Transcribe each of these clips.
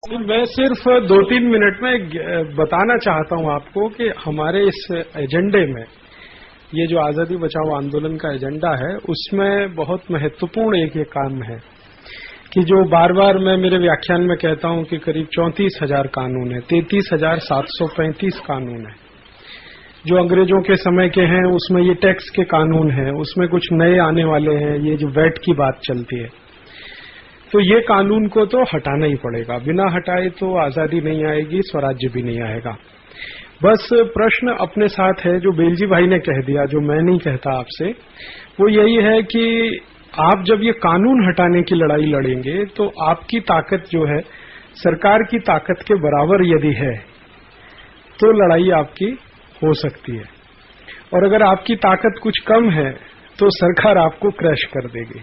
मैं सिर्फ 2-3 मिनट में बताना चाहता हूं आपको कि हमारे इस एजेंडे में ये जो आजादी बचाओ आंदोलन का एजेंडा है उसमें बहुत महत्वपूर्ण एक ये काम है कि जो बार बार मैं मेरे व्याख्यान में कहता हूं कि करीब 34,000 कानून है, 33,735 कानून है जो अंग्रेजों के समय के हैं। उसमें ये टैक्स के कानून हैं, उसमें कुछ नए आने वाले हैं, ये जो वैट की बात चलती है, तो ये कानून को तो हटाना ही पड़ेगा। बिना हटाए तो आजादी नहीं आएगी, स्वराज्य भी नहीं आएगा। बस प्रश्न अपने साथ है जो बेलजी भाई ने कह दिया, जो मैं नहीं कहता आपसे, वो यही है कि आप जब ये कानून हटाने की लड़ाई लड़ेंगे तो आपकी ताकत जो है सरकार की ताकत के बराबर यदि है तो लड़ाई आपकी हो सकती है, और अगर आपकी ताकत कुछ कम है तो सरकार आपको क्रैश कर देगी।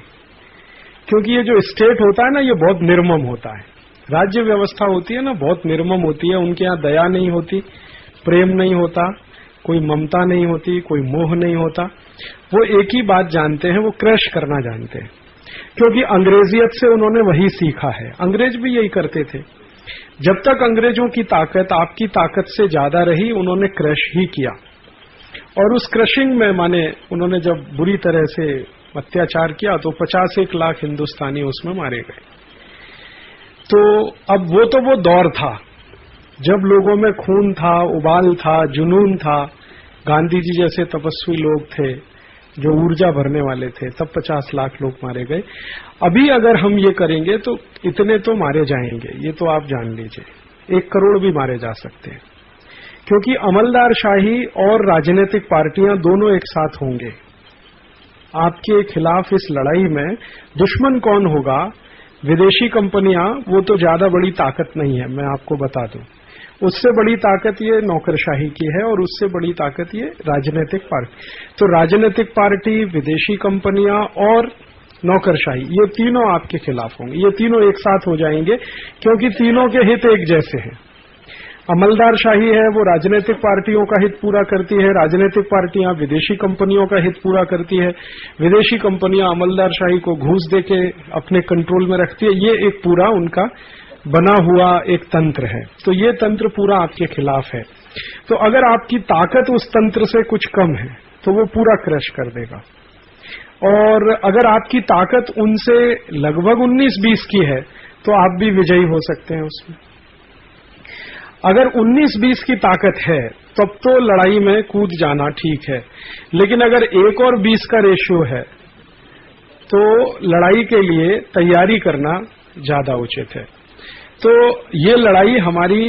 क्योंकि ये जो स्टेट होता है ना, ये बहुत निर्मम होता है। राज्य व्यवस्था होती है ना, बहुत निर्मम होती है। उनके यहाँ दया नहीं होती, प्रेम नहीं होता, कोई ममता नहीं होती, कोई मोह नहीं होता। वो एक ही बात जानते हैं, वो क्रैश करना जानते हैं। क्योंकि अंग्रेजियत से उन्होंने वही सीखा है। अंग्रेज भी यही करते थे। जब तक अंग्रेजों की ताकत आपकी ताकत से ज्यादा रही, उन्होंने क्रैश ही किया। और उस क्रशिंग में माने उन्होंने जब बुरी तरह से अत्याचार किया तो 51 लाख हिंदुस्तानी उसमें मारे गए। तो अब वो दौर था जब लोगों में खून था, उबाल था, जुनून था। गांधी जी जैसे तपस्वी लोग थे जो ऊर्जा भरने वाले थे, तब 50 लाख लोग मारे गए। अभी अगर हम ये करेंगे तो इतने तो मारे जाएंगे, ये तो आप जान लीजिए। 1 करोड़ भी मारे जा सकते हैं, क्योंकि अमलदारशाही और राजनीतिक पार्टियां दोनों एक साथ होंगे। आपके खिलाफ इस लड़ाई में दुश्मन कौन होगा? विदेशी कंपनियां, वो तो ज्यादा बड़ी ताकत नहीं है, मैं आपको बता दूं। उससे बड़ी ताकत ये नौकरशाही की है, और उससे बड़ी ताकत ये राजनीतिक पार्टी। तो राजनीतिक पार्टी, विदेशी कंपनियां और नौकरशाही, ये तीनों आपके खिलाफ होंगे। ये तीनों एक साथ हो जाएंगे, क्योंकि तीनों के हित एक जैसे हैं। अमलदारशाही है, वो राजनीतिक पार्टियों का हित पूरा करती है, राजनीतिक पार्टियां विदेशी कंपनियों का हित पूरा करती है, विदेशी कंपनियां अमलदारशाही को घूस देके अपने कंट्रोल में रखती है। ये एक पूरा उनका बना हुआ एक तंत्र है। तो ये तंत्र पूरा आपके खिलाफ है। तो अगर आपकी ताकत उस तंत्र से कुछ कम है तो वो पूरा क्रश कर देगा। और अगर आपकी ताकत उनसे लगभग 19-20 की है तो आप भी विजयी हो सकते हैं उसमें। अगर 19-20 की ताकत है तब तो लड़ाई में कूद जाना ठीक है, लेकिन अगर 1 और 20 का रेशियो है तो लड़ाई के लिए तैयारी करना ज्यादा उचित है। तो ये लड़ाई हमारी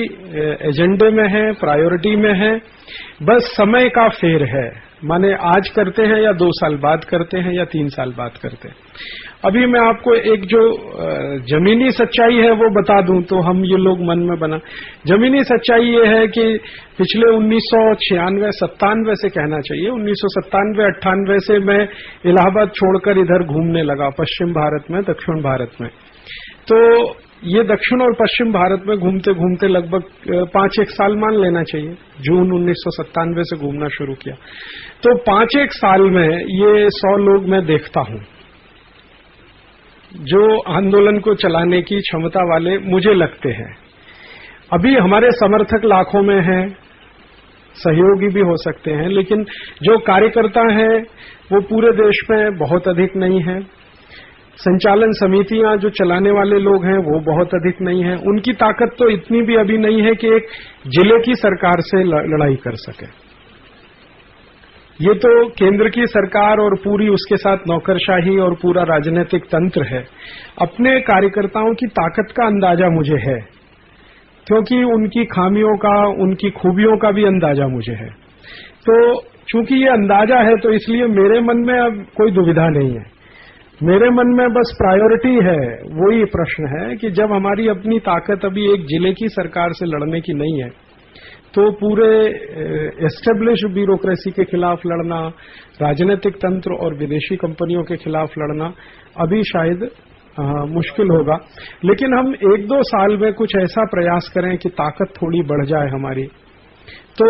एजेंडे में है, प्रायोरिटी में है। बस समय का फेर है, माने आज करते हैं या 2 साल बाद करते हैं या 3 साल बाद करते हैं। अभी मैं आपको एक जो जमीनी सच्चाई है वो बता दूं तो हम ये लोग मन में बना। जमीनी सच्चाई ये है कि पिछले 1996-97 से कहना चाहिए, 1997-98 से मैं इलाहाबाद छोड़कर इधर घूमने लगा, पश्चिम भारत में, दक्षिण भारत में। तो ये दक्षिण और पश्चिम भारत में घूमते घूमते लगभग 5-1 साल मान लेना चाहिए। जून 1997 से घूमना शुरू किया तो 5-1 साल में ये 100 लोग मैं देखता हूं जो आंदोलन को चलाने की क्षमता वाले मुझे लगते हैं। अभी हमारे समर्थक लाखों में हैं, सहयोगी भी हो सकते हैं, लेकिन जो कार्यकर्ता हैं वो पूरे देश में बहुत अधिक नहीं है। संचालन समितियां जो चलाने वाले लोग हैं वो बहुत अधिक नहीं है। उनकी ताकत तो इतनी भी अभी नहीं है कि एक जिले की सरकार से लड़ाई कर सके। ये तो केंद्र की सरकार और पूरी उसके साथ नौकरशाही और पूरा राजनीतिक तंत्र है। अपने कार्यकर्ताओं की ताकत का अंदाजा मुझे है, क्योंकि उनकी खामियों का, उनकी खूबियों का भी अंदाजा मुझे है। तो चूंकि ये अंदाजा है तो इसलिए मेरे मन में अब कोई दुविधा नहीं है। मेरे मन में बस प्रायोरिटी है, वही प्रश्न है कि जब हमारी अपनी ताकत अभी एक जिले की सरकार से लड़ने की नहीं है तो पूरे एस्टेब्लिश ब्यूरोक्रेसी के खिलाफ लड़ना, राजनीतिक तंत्र और विदेशी कंपनियों के खिलाफ लड़ना अभी शायद मुश्किल होगा। लेकिन हम 1-2 साल में कुछ ऐसा प्रयास करें कि ताकत थोड़ी बढ़ जाए हमारी, तो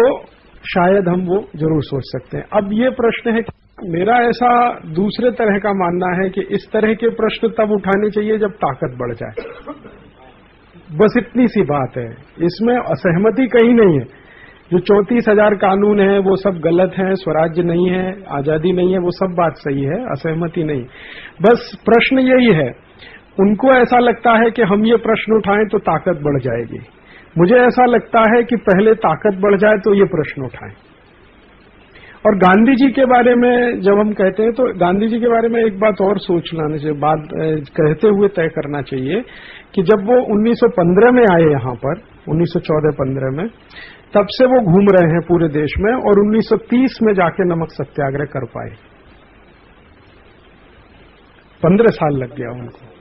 शायद हम वो जरूर सोच सकते हैं। अब ये प्रश्न है, मेरा ऐसा दूसरे तरह का मानना है कि इस तरह के प्रश्न तब उठाने चाहिए जब ताकत बढ़ जाए। बस इतनी सी बात है, इसमें असहमति कहीं नहीं है। जो 34,000 कानून है वो सब गलत है, स्वराज्य नहीं है, आजादी नहीं है, वो सब बात सही है, असहमति नहीं। बस प्रश्न यही है, उनको ऐसा लगता है कि हम ये प्रश्न उठाएं तो ताकत बढ़ जाएगी। मुझे ऐसा लगता है कि पहले ताकत बढ़ जाए तो ये प्रश्न उठाएं। और गांधी जी के बारे में जब हम कहते हैं तो गांधी जी के बारे में एक बात और सोच लाने से बात कहते हुए तय करना चाहिए कि जब वो 1915 में आए यहां पर, 1914-15 में, तब से वो घूम रहे हैं पूरे देश में और 1930 में जाके नमक सत्याग्रह कर पाए। 15 साल लग गया उनको।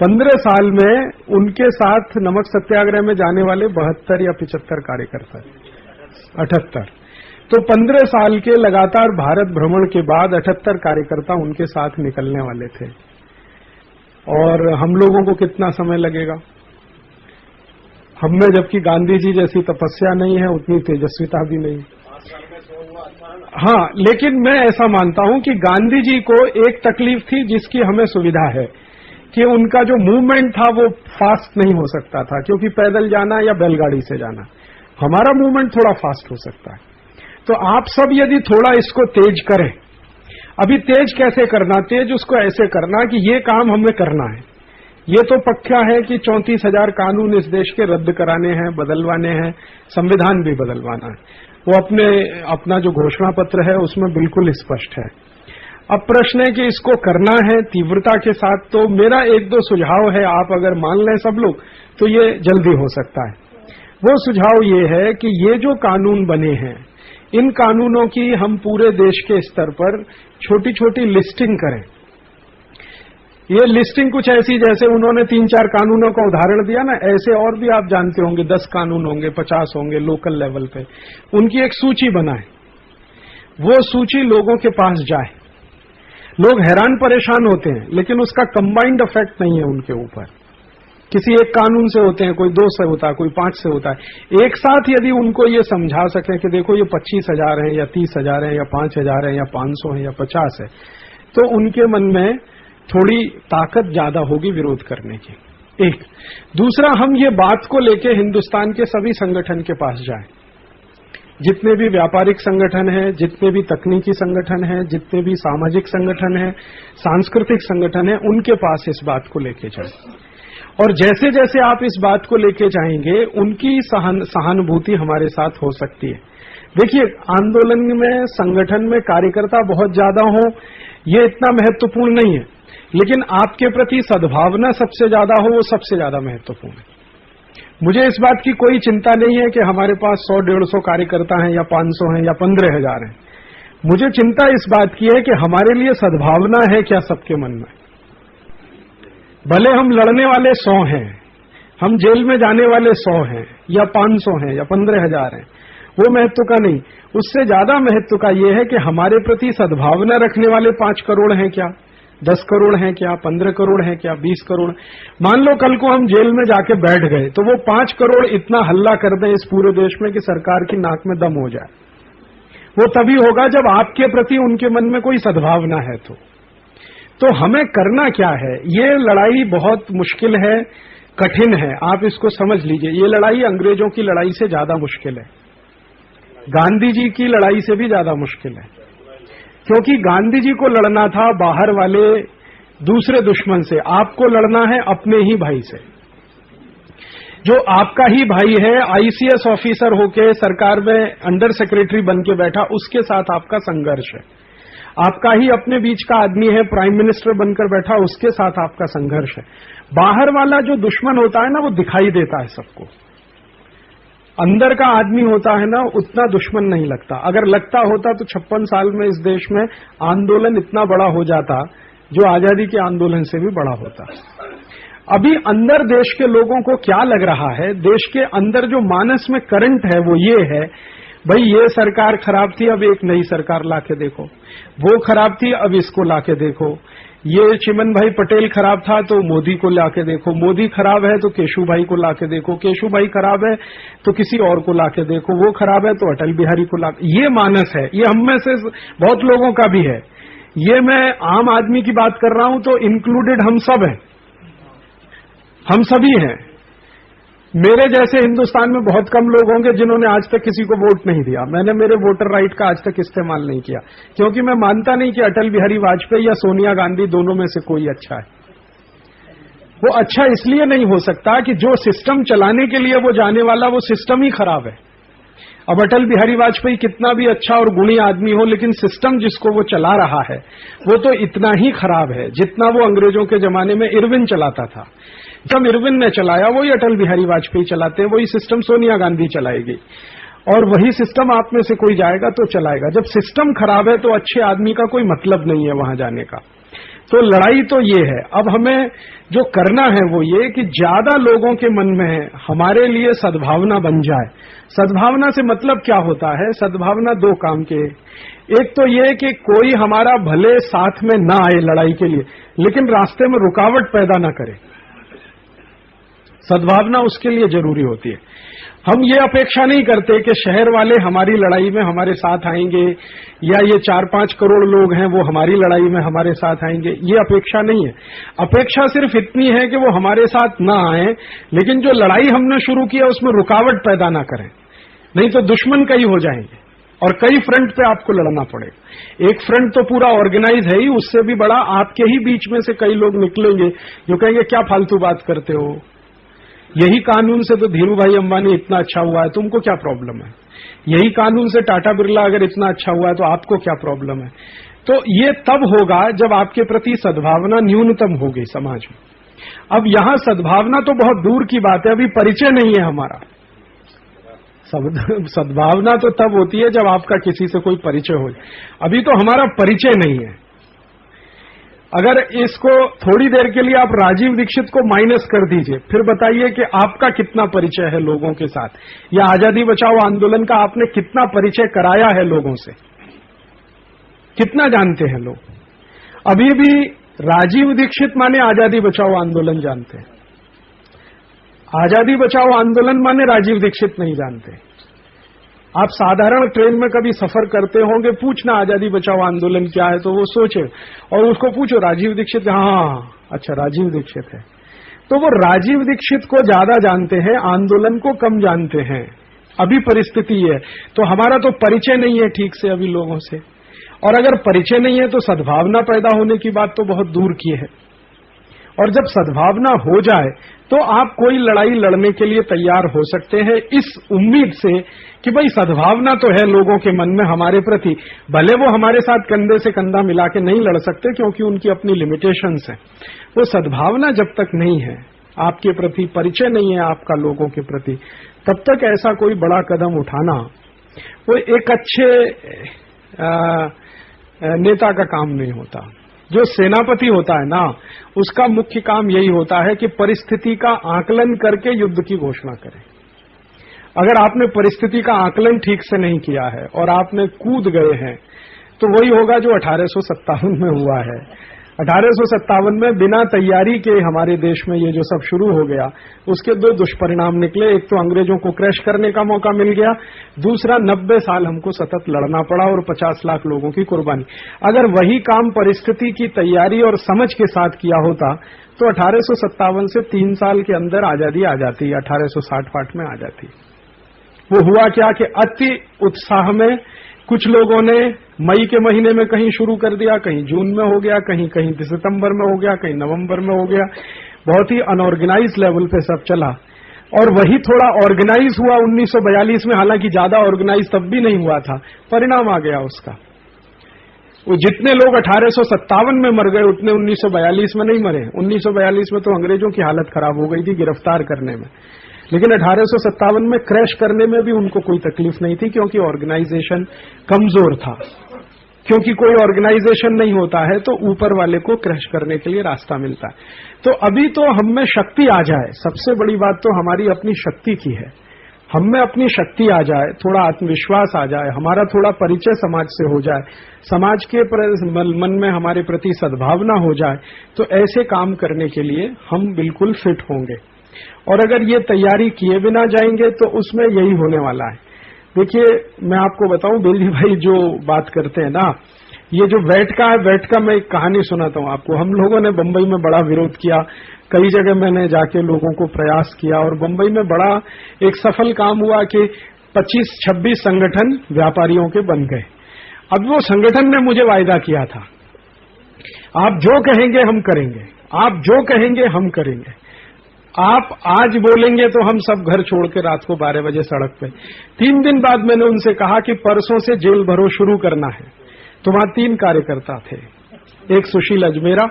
15 साल में उनके साथ नमक सत्याग्रह में जाने वाले 72 या 75 कार्यकर्ता, 78। तो 15 साल के लगातार भारत भ्रमण के बाद 78 कार्यकर्ता उनके साथ निकलने वाले थे। और हम लोगों को कितना समय लगेगा? हम में जबकि गांधी जी जैसी तपस्या नहीं है, उतनी तेजस्विता भी नहीं। हाँ, लेकिन मैं ऐसा मानता हूं कि गांधी जी को एक तकलीफ थी जिसकी हमें सुविधा है कि उनका जो मूवमेंट था वो फास्ट नहीं हो सकता था, क्योंकि पैदल जाना या बैलगाड़ी से जाना। हमारा मूवमेंट थोड़ा फास्ट हो सकता है। तो आप सब यदि थोड़ा इसको तेज करें, अभी तेज कैसे करना? तेज उसको ऐसे करना कि ये काम हमें करना है। ये तो पक्का है कि 34,000 कानून इस देश के रद्द कराने हैं, बदलवाने हैं, संविधान भी बदलवाना है। वो अपना जो घोषणा पत्र है उसमें बिल्कुल स्पष्ट है। अब प्रश्न है कि इसको करना है तीव्रता के साथ। तो मेरा 1-2 सुझाव है, आप अगर मान लें सब लोग तो ये जल्दी हो सकता है। वो सुझाव ये है कि ये जो कानून बने हैं, इन कानूनों की हम पूरे देश के स्तर पर छोटी छोटी लिस्टिंग करें। ये लिस्टिंग कुछ ऐसी जैसे उन्होंने 3-4 कानूनों का उदाहरण दिया ना, ऐसे और भी आप जानते होंगे 10 कानून होंगे, 50 होंगे लोकल लेवल पे। उनकी एक सूची बनाए, वो सूची लोगों के पास जाए। लोग हैरान परेशान होते हैं, लेकिन उसका कंबाइंड इफेक्ट नहीं है उनके ऊपर। किसी एक कानून से होते हैं, कोई 2 से होता है, कोई 5 से होता है। एक साथ यदि उनको ये समझा सके कि देखो ये 25,000 है या 30,000 है या 5,000 है या 500 है या 50 है, तो उनके मन में थोड़ी ताकत ज्यादा होगी विरोध करने की। एक दूसरा, हम ये बात को लेके हिंदुस्तान के सभी संगठन के पास जाएं। जितने भी व्यापारिक संगठन हैं, जितने भी तकनीकी संगठन हैं, जितने भी सामाजिक संगठन हैं, सांस्कृतिक संगठन हैं, उनके पास इस बात को लेके जाएं। और जैसे जैसे आप इस बात को लेके जाएंगे, उनकी सहानुभूति हमारे साथ हो सकती है। देखिए, आंदोलन में, संगठन में कार्यकर्ता बहुत ज्यादा हो, ये इतना महत्वपूर्ण नहीं है, लेकिन आपके प्रति सद्भावना सबसे ज्यादा हो, वो सबसे ज्यादा महत्वपूर्ण है। मुझे इस बात की कोई चिंता नहीं है कि हमारे पास 100-150 कार्यकर्ता हैं या 500 हैं या 15,000 हैं। मुझे चिंता इस बात की है कि हमारे लिए सद्भावना है क्या सबके मन में। भले हम लड़ने वाले 100 हैं, हम जेल में जाने वाले 100 हैं या 500 हैं या 15,000 हैं, वो महत्व का नहीं। उससे ज्यादा महत्व का ये है कि हमारे प्रति सद्भावना रखने वाले 5 करोड़ हैं क्या, 10 करोड़ हैं क्या, 15 करोड़ हैं क्या, 20 करोड़। मान लो कल को हम जेल में जाके बैठ गए, तो वो 5 करोड़ इतना हल्ला कर दें इस पूरे देश में कि सरकार की नाक में दम हो जाए। वो तभी होगा जब आपके प्रति उनके मन में कोई सद्भावना है। तो हमें करना क्या है? ये लड़ाई बहुत मुश्किल है, कठिन है, आप इसको समझ लीजिए। ये लड़ाई अंग्रेजों की लड़ाई से ज्यादा मुश्किल है, गांधी जी की लड़ाई से भी ज्यादा मुश्किल है। क्योंकि गांधी जी को लड़ना था बाहर वाले दूसरे दुश्मन से, आपको लड़ना है अपने ही भाई से। जो आपका ही भाई है, आईसीएस ऑफिसर होके सरकार में अंडर सेक्रेटरी बन के बैठा, उसके साथ आपका संघर्ष है। आपका ही अपने बीच का आदमी है, प्राइम मिनिस्टर बनकर बैठा, उसके साथ आपका संघर्ष है। बाहर वाला जो दुश्मन होता है ना, वो दिखाई देता है सबको। अंदर का आदमी होता है ना, उतना दुश्मन नहीं लगता। अगर लगता होता तो 56 साल में इस देश में आंदोलन इतना बड़ा हो जाता जो आजादी के आंदोलन से भी बड़ा होता। अभी अंदर देश के लोगों को क्या लग रहा है, देश के अंदर जो मानस में करंट है वो ये है, भाई ये सरकार खराब थी, अब एक नई सरकार लाके देखो। वो खराब थी, अब इसको लाके देखो। ये चिमन भाई पटेल खराब था तो मोदी को लाके देखो। मोदी खराब है तो केशु भाई को लाके देखो। केशु भाई खराब है तो किसी और को लाके देखो। वो खराब है तो अटल बिहारी को लाके। ये मानस है, ये हम में से बहुत लोगों का भी है। ये मैं आम आदमी की बात कर रहा हूं तो इंक्लूडेड हम सब हैं, हम सभी हैं। मेरे जैसे हिंदुस्तान में बहुत कम लोग होंगे जिन्होंने आज तक किसी को वोट नहीं दिया। मैंने मेरे वोटर राइट का आज तक इस्तेमाल नहीं किया, क्योंकि मैं मानता नहीं कि अटल बिहारी वाजपेयी या सोनिया गांधी दोनों में से कोई अच्छा है। वो अच्छा इसलिए नहीं हो सकता कि जो सिस्टम चलाने के लिए वो जाने वाला वो सिस्टम ही खराब है। अब अटल बिहारी वाजपेयी कितना भी अच्छा और गुणी आदमी हो, लेकिन सिस्टम जिसको वो चला रहा है वो तो इतना ही खराब है जितना वो अंग्रेजों के जमाने में इरविन चलाता था। जब इरविन ने चलाया वही अटल बिहारी वाजपेयी चलाते हैं, वही सिस्टम सोनिया गांधी चलाएगी और वही सिस्टम आप में से कोई जाएगा तो चलाएगा। जब सिस्टम खराब है तो अच्छे आदमी का कोई मतलब नहीं है वहां जाने का। तो लड़ाई तो ये है। अब हमें जो करना है वो ये कि ज्यादा लोगों के मन में हमारे लिए सद्भावना बन जाए। सद्भावना से मतलब क्या होता है? सद्भावना दो काम के, एक तो ये कि कोई हमारा भले साथ में ना आए लड़ाई के लिए, लेकिन रास्ते में रुकावट पैदा ना करे। सद्भावना उसके लिए जरूरी होती है। हम ये अपेक्षा नहीं करते कि शहर वाले हमारी लड़ाई में हमारे साथ आएंगे या ये 4-5 करोड़ लोग हैं वो हमारी लड़ाई में हमारे साथ आएंगे, ये अपेक्षा नहीं है। अपेक्षा सिर्फ इतनी है कि वो हमारे साथ ना आए, लेकिन जो लड़ाई हमने शुरू किया उसमें रुकावट पैदा ना करें, नहीं तो दुश्मन कई हो जाएंगे और कई फ्रंट पे आपको लड़ना पड़ेगा। एक फ्रंट तो पूरा ऑर्गेनाइज है ही, उससे भी बड़ा आपके ही बीच में से कई लोग निकलेंगे जो कहेंगे क्या फालतू बात करते हो, यही कानून से तो धीरू भाई अंबानी इतना अच्छा हुआ है, तुमको क्या प्रॉब्लम है? यही कानून से टाटा बिरला अगर इतना अच्छा हुआ है तो आपको क्या प्रॉब्लम है? तो ये तब होगा जब आपके प्रति सद्भावना न्यूनतम होगी समाज में। अब यहां सद्भावना तो बहुत दूर की बात है, अभी परिचय नहीं है हमारा। सद्भावना तो तब होती है जब आपका किसी से कोई परिचय हो। अभी तो हमारा परिचय नहीं है। अगर इसको थोड़ी देर के लिए आप राजीव दीक्षित को माइनस कर दीजिए, फिर बताइए कि आपका कितना परिचय है लोगों के साथ, या आजादी बचाओ आंदोलन का आपने कितना परिचय कराया है लोगों से, कितना जानते हैं लोग? अभी भी राजीव दीक्षित माने आजादी बचाओ आंदोलन जानते हैं, आजादी बचाओ आंदोलन माने राजीव दीक्षित नहीं जानते। आप साधारण ट्रेन में कभी सफर करते होंगे, पूछना आजादी बचाओ आंदोलन क्या है तो वो सोचे, और उसको पूछो राजीव दीक्षित, हाँ अच्छा राजीव दीक्षित है। तो वो राजीव दीक्षित को ज्यादा जानते हैं, आंदोलन को कम जानते हैं। अभी परिस्थिति है, तो हमारा तो परिचय नहीं है ठीक से अभी लोगों से, और अगर परिचय नहीं है तो सद्भावना पैदा होने की बात तो बहुत दूर की है। और जब सद्भावना हो जाए तो आप कोई लड़ाई लड़ने के लिए तैयार हो सकते हैं, इस उम्मीद से कि भाई सद्भावना तो है लोगों के मन में हमारे प्रति, भले वो हमारे साथ कंधे से कंधा मिला के नहीं लड़ सकते क्योंकि उनकी अपनी लिमिटेशंस हैं। वो सद्भावना जब तक नहीं है, आपके प्रति परिचय नहीं है आपका लोगों के प्रति, तब तक ऐसा कोई बड़ा कदम उठाना वो एक अच्छे नेता का काम नहीं होता। जो सेनापति होता है ना, उसका मुख्य काम यही होता है कि परिस्थिति का आकलन करके युद्ध की घोषणा करें। अगर आपने परिस्थिति का आकलन ठीक से नहीं किया है और आपने कूद गए हैं तो वही होगा जो 1857 में हुआ है। 1857 में बिना तैयारी के हमारे देश में ये जो सब शुरू हो गया, उसके दो दुष्परिणाम निकले। एक तो अंग्रेजों को क्रैश करने का मौका मिल गया, दूसरा 90 साल हमको सतत लड़ना पड़ा और 50 लाख लोगों की कुर्बानी। अगर वही काम परिस्थिति की तैयारी और समझ के साथ किया होता तो 1857 से 3 साल के अंदर आजादी आ जाती, 1860 में आ जाती। वो हुआ क्या कि अति उत्साह में कुछ लोगों ने मई के महीने में कहीं शुरू कर दिया, कहीं जून में हो गया, कहीं कहीं सितंबर में हो गया, कहीं नवंबर में हो गया। बहुत ही अनऑर्गेनाइज लेवल पे सब चला और वही थोड़ा ऑर्गेनाइज हुआ 1942 में, हालांकि ज्यादा ऑर्गेनाइज तब भी नहीं हुआ था। परिणाम आ गया उसका। वो जितने लोग 1857 में मर गए उतने 1942 में नहीं मरे। 1942 में तो अंग्रेजों की हालत खराब हो गई थी गिरफ्तार करने में, लेकिन 1857 में क्रैश करने में भी उनको कोई तकलीफ नहीं थी क्योंकि ऑर्गेनाइजेशन कमजोर था। क्योंकि कोई ऑर्गेनाइजेशन नहीं होता है तो ऊपर वाले को क्रैश करने के लिए रास्ता मिलता है। तो अभी तो हम में शक्ति आ जाए, सबसे बड़ी बात तो हमारी अपनी शक्ति की है। हम में अपनी शक्ति आ जाए, थोड़ा आत्मविश्वास आ जाए, हमारा थोड़ा परिचय समाज से हो जाए, समाज के मन में हमारे प्रति सद्भावना हो जाए, तो ऐसे काम करने के लिए हम बिल्कुल फिट होंगे। और अगर ये तैयारी किए बिना जाएंगे तो उसमें यही होने वाला है। देखिए मैं आपको बताऊं, बेली भाई जो बात करते हैं ना ये जो वैट का है, वैट का मैं एक कहानी सुनाता हूं आपको। हम लोगों ने बंबई में बड़ा विरोध किया, कई जगह मैंने जाके लोगों को प्रयास किया, और बंबई में बड़ा एक सफल काम हुआ कि 25-26 संगठन व्यापारियों के बन गए। अब वो संगठन ने मुझे वायदा किया था, आप जो कहेंगे हम करेंगे, आप जो कहेंगे हम करेंगे, आप आज बोलेंगे तो हम सब घर छोड़ के रात को 12 बजे सड़क पे। 3 दिन बाद मैंने उनसे कहा कि परसों से जेल भरो शुरू करना है। तो वहां 3 कार्यकर्ता थे, एक सुशील अजमेरा,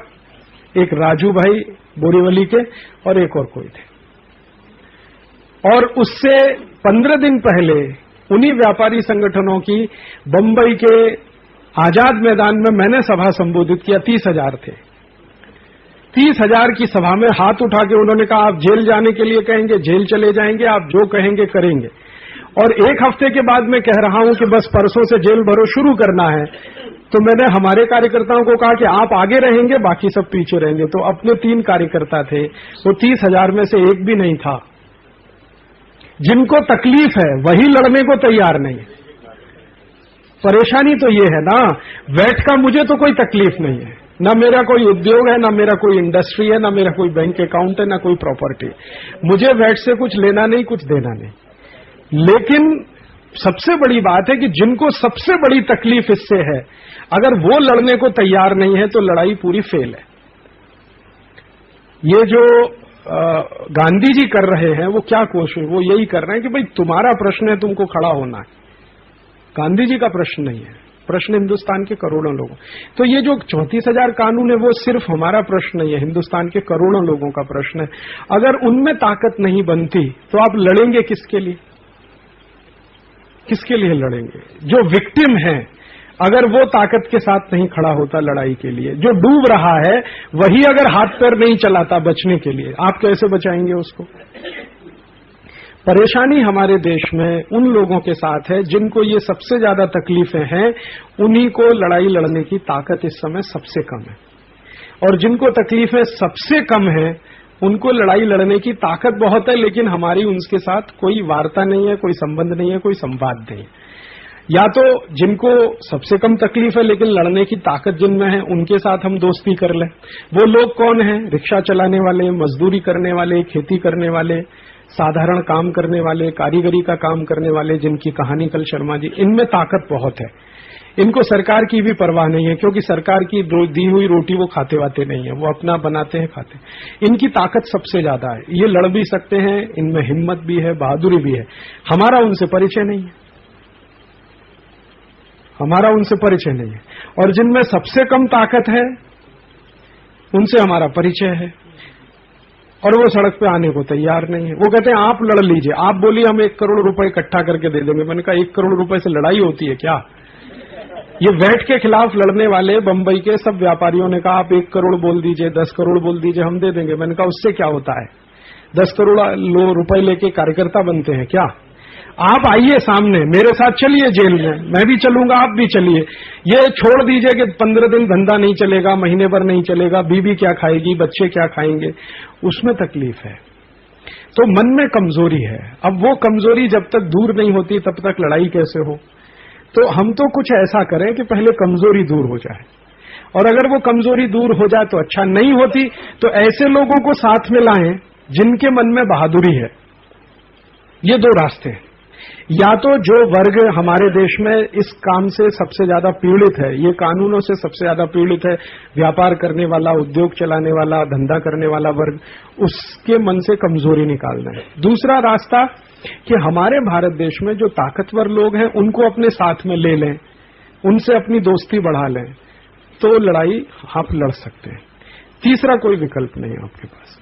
एक राजू भाई बोरीवली के, और एक और कोई थे। और उससे 15 दिन पहले उन्हीं व्यापारी संगठनों की बंबई के आजाद मैदान में मैंने सभा संबोधित किया। 30,000 थे। 30,000 की सभा में हाथ उठा के उन्होंने कहा, आप जेल जाने के लिए कहेंगे जेल चले जाएंगे, आप जो कहेंगे करेंगे। और 1 हफ्ते के बाद मैं कह रहा हूं कि बस परसों से जेल भरो शुरू करना है, तो मैंने हमारे कार्यकर्ताओं को कहा कि आप आगे रहेंगे, बाकी सब पीछे रहेंगे। तो अपने 3 कार्यकर्ता थे, वो 30,000 में से एक भी नहीं था। जिनको तकलीफ है वही लड़ने को तैयार नहीं। परेशानी तो ये है ना, वैट का मुझे तो कोई तकलीफ नहीं है, ना मेरा कोई उद्योग है, ना मेरा कोई इंडस्ट्री है, ना मेरा कोई बैंक अकाउंट है, ना कोई प्रॉपर्टी। मुझे वैट से कुछ लेना नहीं, कुछ देना नहीं। लेकिन सबसे बड़ी बात है कि जिनको सबसे बड़ी तकलीफ इससे है, अगर वो लड़ने को तैयार नहीं है तो लड़ाई पूरी फेल है। ये जो गांधी जी कर रहे हैं वो क्या कोशिश, वो यही कर रहे हैं कि भाई तुम्हारा प्रश्न है, तुमको खड़ा होना है। गांधी जी का प्रश्न नहीं है, प्रश्न हिंदुस्तान के करोड़ों लोगों। तो ये जो 34,000 कानून है वो सिर्फ हमारा प्रश्न नहीं है, हिंदुस्तान के करोड़ों लोगों का प्रश्न है। अगर उनमें ताकत नहीं बनती तो आप लड़ेंगे किसके लिए? किसके लिए लड़ेंगे? जो विक्टिम है, अगर वो ताकत के साथ नहीं खड़ा होता लड़ाई के लिए, जो डूब रहा है वही अगर हाथ पैर नहीं चलाता बचने के लिए, आप कैसे बचाएंगे उसको? परेशानी हमारे देश में उन लोगों के साथ है जिनको ये सबसे ज्यादा तकलीफें हैं, उन्हीं को लड़ाई लड़ने की ताकत इस समय सबसे कम है। और जिनको तकलीफें सबसे कम है उनको लड़ाई लड़ने की ताकत बहुत है, लेकिन हमारी उनके साथ कोई वार्ता नहीं है, कोई संबंध नहीं है, कोई संवाद नहीं है। या तो जिनको सबसे कम तकलीफ है लेकिन लड़ने की ताकत जिनमें है उनके साथ हम दोस्ती कर लें। वो लोग कौन हैं? रिक्शा चलाने वाले, मजदूरी करने वाले, खेती करने वाले, साधारण काम करने वाले, कारीगरी का काम करने वाले, जिनकी कहानी कल शर्मा जी, इनमें ताकत बहुत है। इनको सरकार की भी परवाह नहीं है, क्योंकि सरकार की दी हुई रोटी वो खाते वाते नहीं है, वो अपना बनाते हैं खाते हैं। इनकी ताकत सबसे ज्यादा है, ये लड़ भी सकते हैं, इनमें हिम्मत भी है, बहादुरी भी है। हमारा उनसे परिचय नहीं है, हमारा उनसे परिचय नहीं है। और जिनमें सबसे कम ताकत है उनसे हमारा परिचय है, और वो सड़क पे आने को तैयार नहीं है। वो कहते हैं आप लड़ लीजिए, आप बोलिए हम 1 करोड़ रुपए इकट्ठा करके दे देंगे। मैंने कहा 1 करोड़ रुपए से लड़ाई होती है क्या? ये वैट के खिलाफ लड़ने वाले बंबई के सब व्यापारियों ने कहा आप 1 करोड़ बोल दीजिए, 10 करोड़ बोल दीजिए, हम दे देंगे। मैंने कहा उससे क्या होता है? 10 करोड़ रुपए लेके कार्यकर्ता बनते हैं क्या? आप आइए सामने, मेरे साथ चलिए जेल में, मैं भी चलूंगा, आप भी चलिए। ये छोड़ दीजिए कि 15 दिन धंधा नहीं चलेगा, महीने भर नहीं चलेगा, बीवी क्या खाएगी, बच्चे क्या खाएंगे, उसमें तकलीफ है। तो मन में कमजोरी है। अब वो कमजोरी जब तक दूर नहीं होती तब तक लड़ाई कैसे हो? तो हम तो कुछ ऐसा करें कि पहले कमजोरी दूर हो जाए, और अगर वो कमजोरी दूर हो जाए तो अच्छा, नहीं होती तो ऐसे लोगों को साथ में लाएं जिनके मन में बहादुरी है। ये 2 रास्ते हैं। या तो जो वर्ग हमारे देश में इस काम से सबसे ज्यादा पीड़ित है, ये कानूनों से सबसे ज्यादा पीड़ित है, व्यापार करने वाला, उद्योग चलाने वाला, धंधा करने वाला वर्ग, उसके मन से कमजोरी निकालना है। दूसरा रास्ता कि हमारे भारत देश में जो ताकतवर लोग हैं उनको अपने साथ में ले लें, उनसे अपनी दोस्ती बढ़ा लें, तो लड़ाई आप लड़ सकते हैं। तीसरा कोई विकल्प नहीं है आपके पास।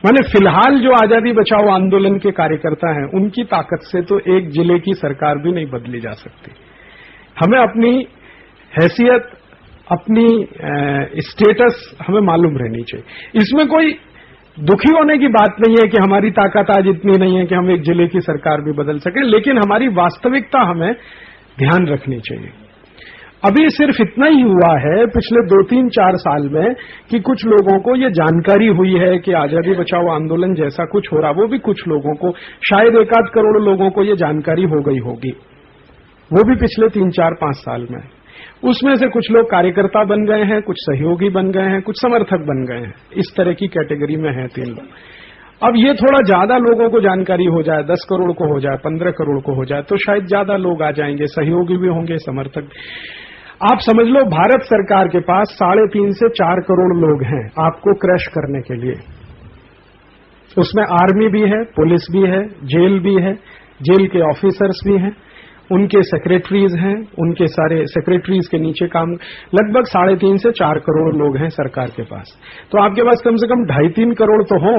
माने फिलहाल जो आजादी बचाओ आंदोलन के कार्यकर्ता हैं उनकी ताकत से तो एक जिले की सरकार भी नहीं बदली जा सकती। हमें अपनी हैसियत, अपनी स्टेटस हमें मालूम रहनी चाहिए। इसमें कोई दुखी होने की बात नहीं है कि हमारी ताकत आज इतनी नहीं है कि हम एक जिले की सरकार भी बदल सकें, लेकिन हमारी वास्तविकता हमें ध्यान रखनी चाहिए। अभी सिर्फ इतना ही हुआ है पिछले 2-3-4 साल में कि कुछ लोगों को ये जानकारी हुई है कि आजादी बचाओ आंदोलन जैसा कुछ हो रहा, वो भी कुछ लोगों को, शायद 1-8 करोड़ लोगों को ये जानकारी हो गई होगी, वो भी पिछले 3-4-5 साल में। उसमें से कुछ लोग कार्यकर्ता बन गए हैं, कुछ सहयोगी बन गए हैं, कुछ समर्थक बन गए हैं। इस तरह की कैटेगरी में हैं 3 लोग। अब ये थोड़ा ज्यादा लोगों को जानकारी हो जाए, 10 करोड़ को हो जाए, 15 करोड़ को हो जाए, तो शायद ज्यादा लोग आ जाएंगे, सहयोगी भी होंगे, समर्थक। आप समझ लो भारत सरकार के पास 3.5 से 4 करोड़ लोग हैं आपको क्रश करने के लिए। उसमें आर्मी भी है, पुलिस भी है, जेल भी है, जेल के ऑफिसर्स भी हैं, उनके सेक्रेटरीज हैं, उनके सारे सेक्रेटरीज के नीचे काम, लगभग 3.5 से 4 करोड़ लोग हैं सरकार के पास। तो आपके पास कम से कम 2.5-3 करोड़ तो हों।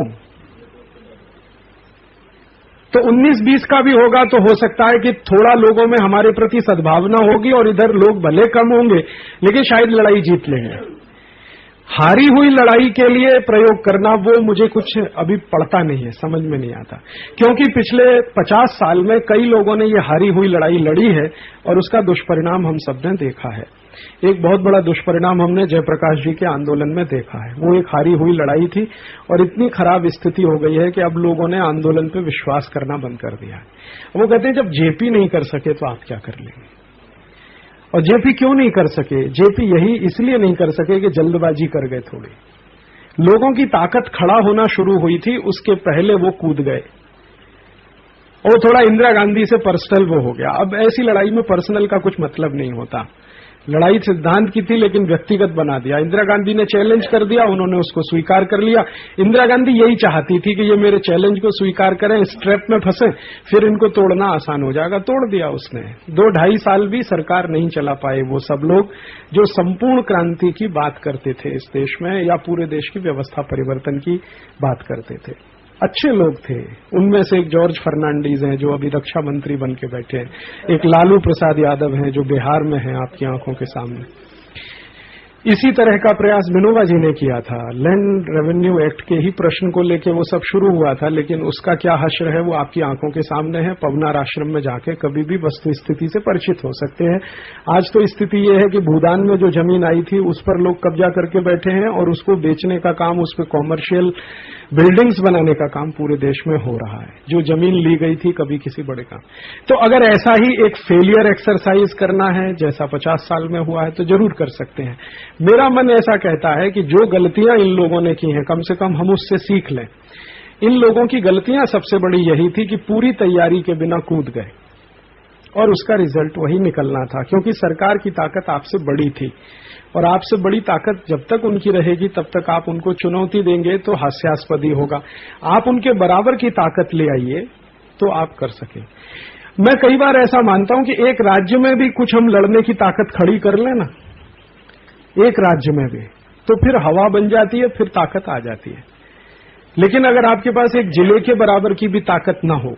तो 19-20 का भी होगा तो हो सकता है कि थोड़ा लोगों में हमारे प्रति सद्भावना होगी और इधर लोग भले कम होंगे, लेकिन शायद लड़ाई जीत लेंगे। हारी हुई लड़ाई के लिए प्रयोग करना, वो मुझे कुछ अभी पड़ता नहीं है, समझ में नहीं आता। क्योंकि पिछले 50 साल में कई लोगों ने ये हारी हुई लड़ाई लड़ी है और उसका दुष्परिणाम हम सबने देखा है। एक बहुत बड़ा दुष्परिणाम हमने जयप्रकाश जी के आंदोलन में देखा है। वो एक हारी हुई लड़ाई थी और इतनी खराब स्थिति हो गई है कि अब लोगों ने आंदोलन पे विश्वास करना बंद कर दिया है। वो कहते हैं जब जेपी नहीं कर सके तो आप क्या कर लेंगे। और जेपी क्यों नहीं कर सके? जेपी यही इसलिए नहीं कर सके कि जल्दबाजी कर गए थोड़ी। लोगों की ताकत खड़ा होना शुरू हुई थी, उसके पहले वो कूद गए और थोड़ा इंदिरा गांधी से पर्सनल वो हो गया। अब ऐसी लड़ाई में पर्सनल का कुछ मतलब नहीं होता। लड़ाई सिद्धांत की थी लेकिन व्यक्तिगत बना दिया। इंदिरा गांधी ने चैलेंज कर दिया, उन्होंने उसको स्वीकार कर लिया। इंदिरा गांधी यही चाहती थी कि ये मेरे चैलेंज को स्वीकार करें, इस ट्रैप में फंसे, फिर इनको तोड़ना आसान हो जाएगा। तोड़ दिया उसने। 2-2.5 साल भी सरकार नहीं चला पाए वो सब लोग जो संपूर्ण क्रांति की बात करते थे इस देश में, या पूरे देश की व्यवस्था परिवर्तन की बात करते थे। अच्छे लोग थे। उनमें से एक जॉर्ज फर्नांडीज हैं जो अभी रक्षा मंत्री बन के बैठे हैं, एक लालू प्रसाद यादव हैं जो बिहार में हैं आपकी आंखों के सामने। इसी तरह का प्रयास विनोबा जी ने किया था। लैंड रेवेन्यू एक्ट के ही प्रश्न को लेके वो सब शुरू हुआ था, लेकिन उसका क्या हश्र है वो आपकी आंखों के सामने है। पवनार आश्रम में जाके कभी भी वस्तु स्थिति से परिचित हो सकते हैं। आज तो स्थिति ये है कि भूदान में जो जमीन आई थी उस पर लोग कब्जा करके बैठे हैं और उसको बेचने का काम, उस पर कॉमर्शियल बिल्डिंग्स बनाने का काम पूरे देश में हो रहा है, जो जमीन ली गई थी कभी किसी बड़े काम। तो अगर ऐसा ही एक फेलियर एक्सरसाइज करना है जैसा 50 साल में हुआ है तो जरूर कर सकते हैं। मेरा मन ऐसा कहता है कि जो गलतियां इन लोगों ने की हैं कम से कम हम उससे सीख लें। इन लोगों की गलतियां सबसे बड़ी यही थी कि पूरी तैयारी के बिना कूद गए और उसका रिजल्ट वही निकलना था, क्योंकि सरकार की ताकत आपसे बड़ी थी और आपसे बड़ी ताकत जब तक उनकी रहेगी तब तक आप उनको चुनौती देंगे तो हास्यास्पद ही होगा। आप उनके बराबर की ताकत ले आइए तो आप कर सकें। मैं कई बार ऐसा मानता हूं कि एक राज्य में भी कुछ हम लड़ने की ताकत खड़ी कर लें ना, एक राज्य में भी, तो फिर हवा बन जाती है, फिर ताकत आ जाती है। लेकिन अगर आपके पास एक जिले के बराबर की भी ताकत ना हो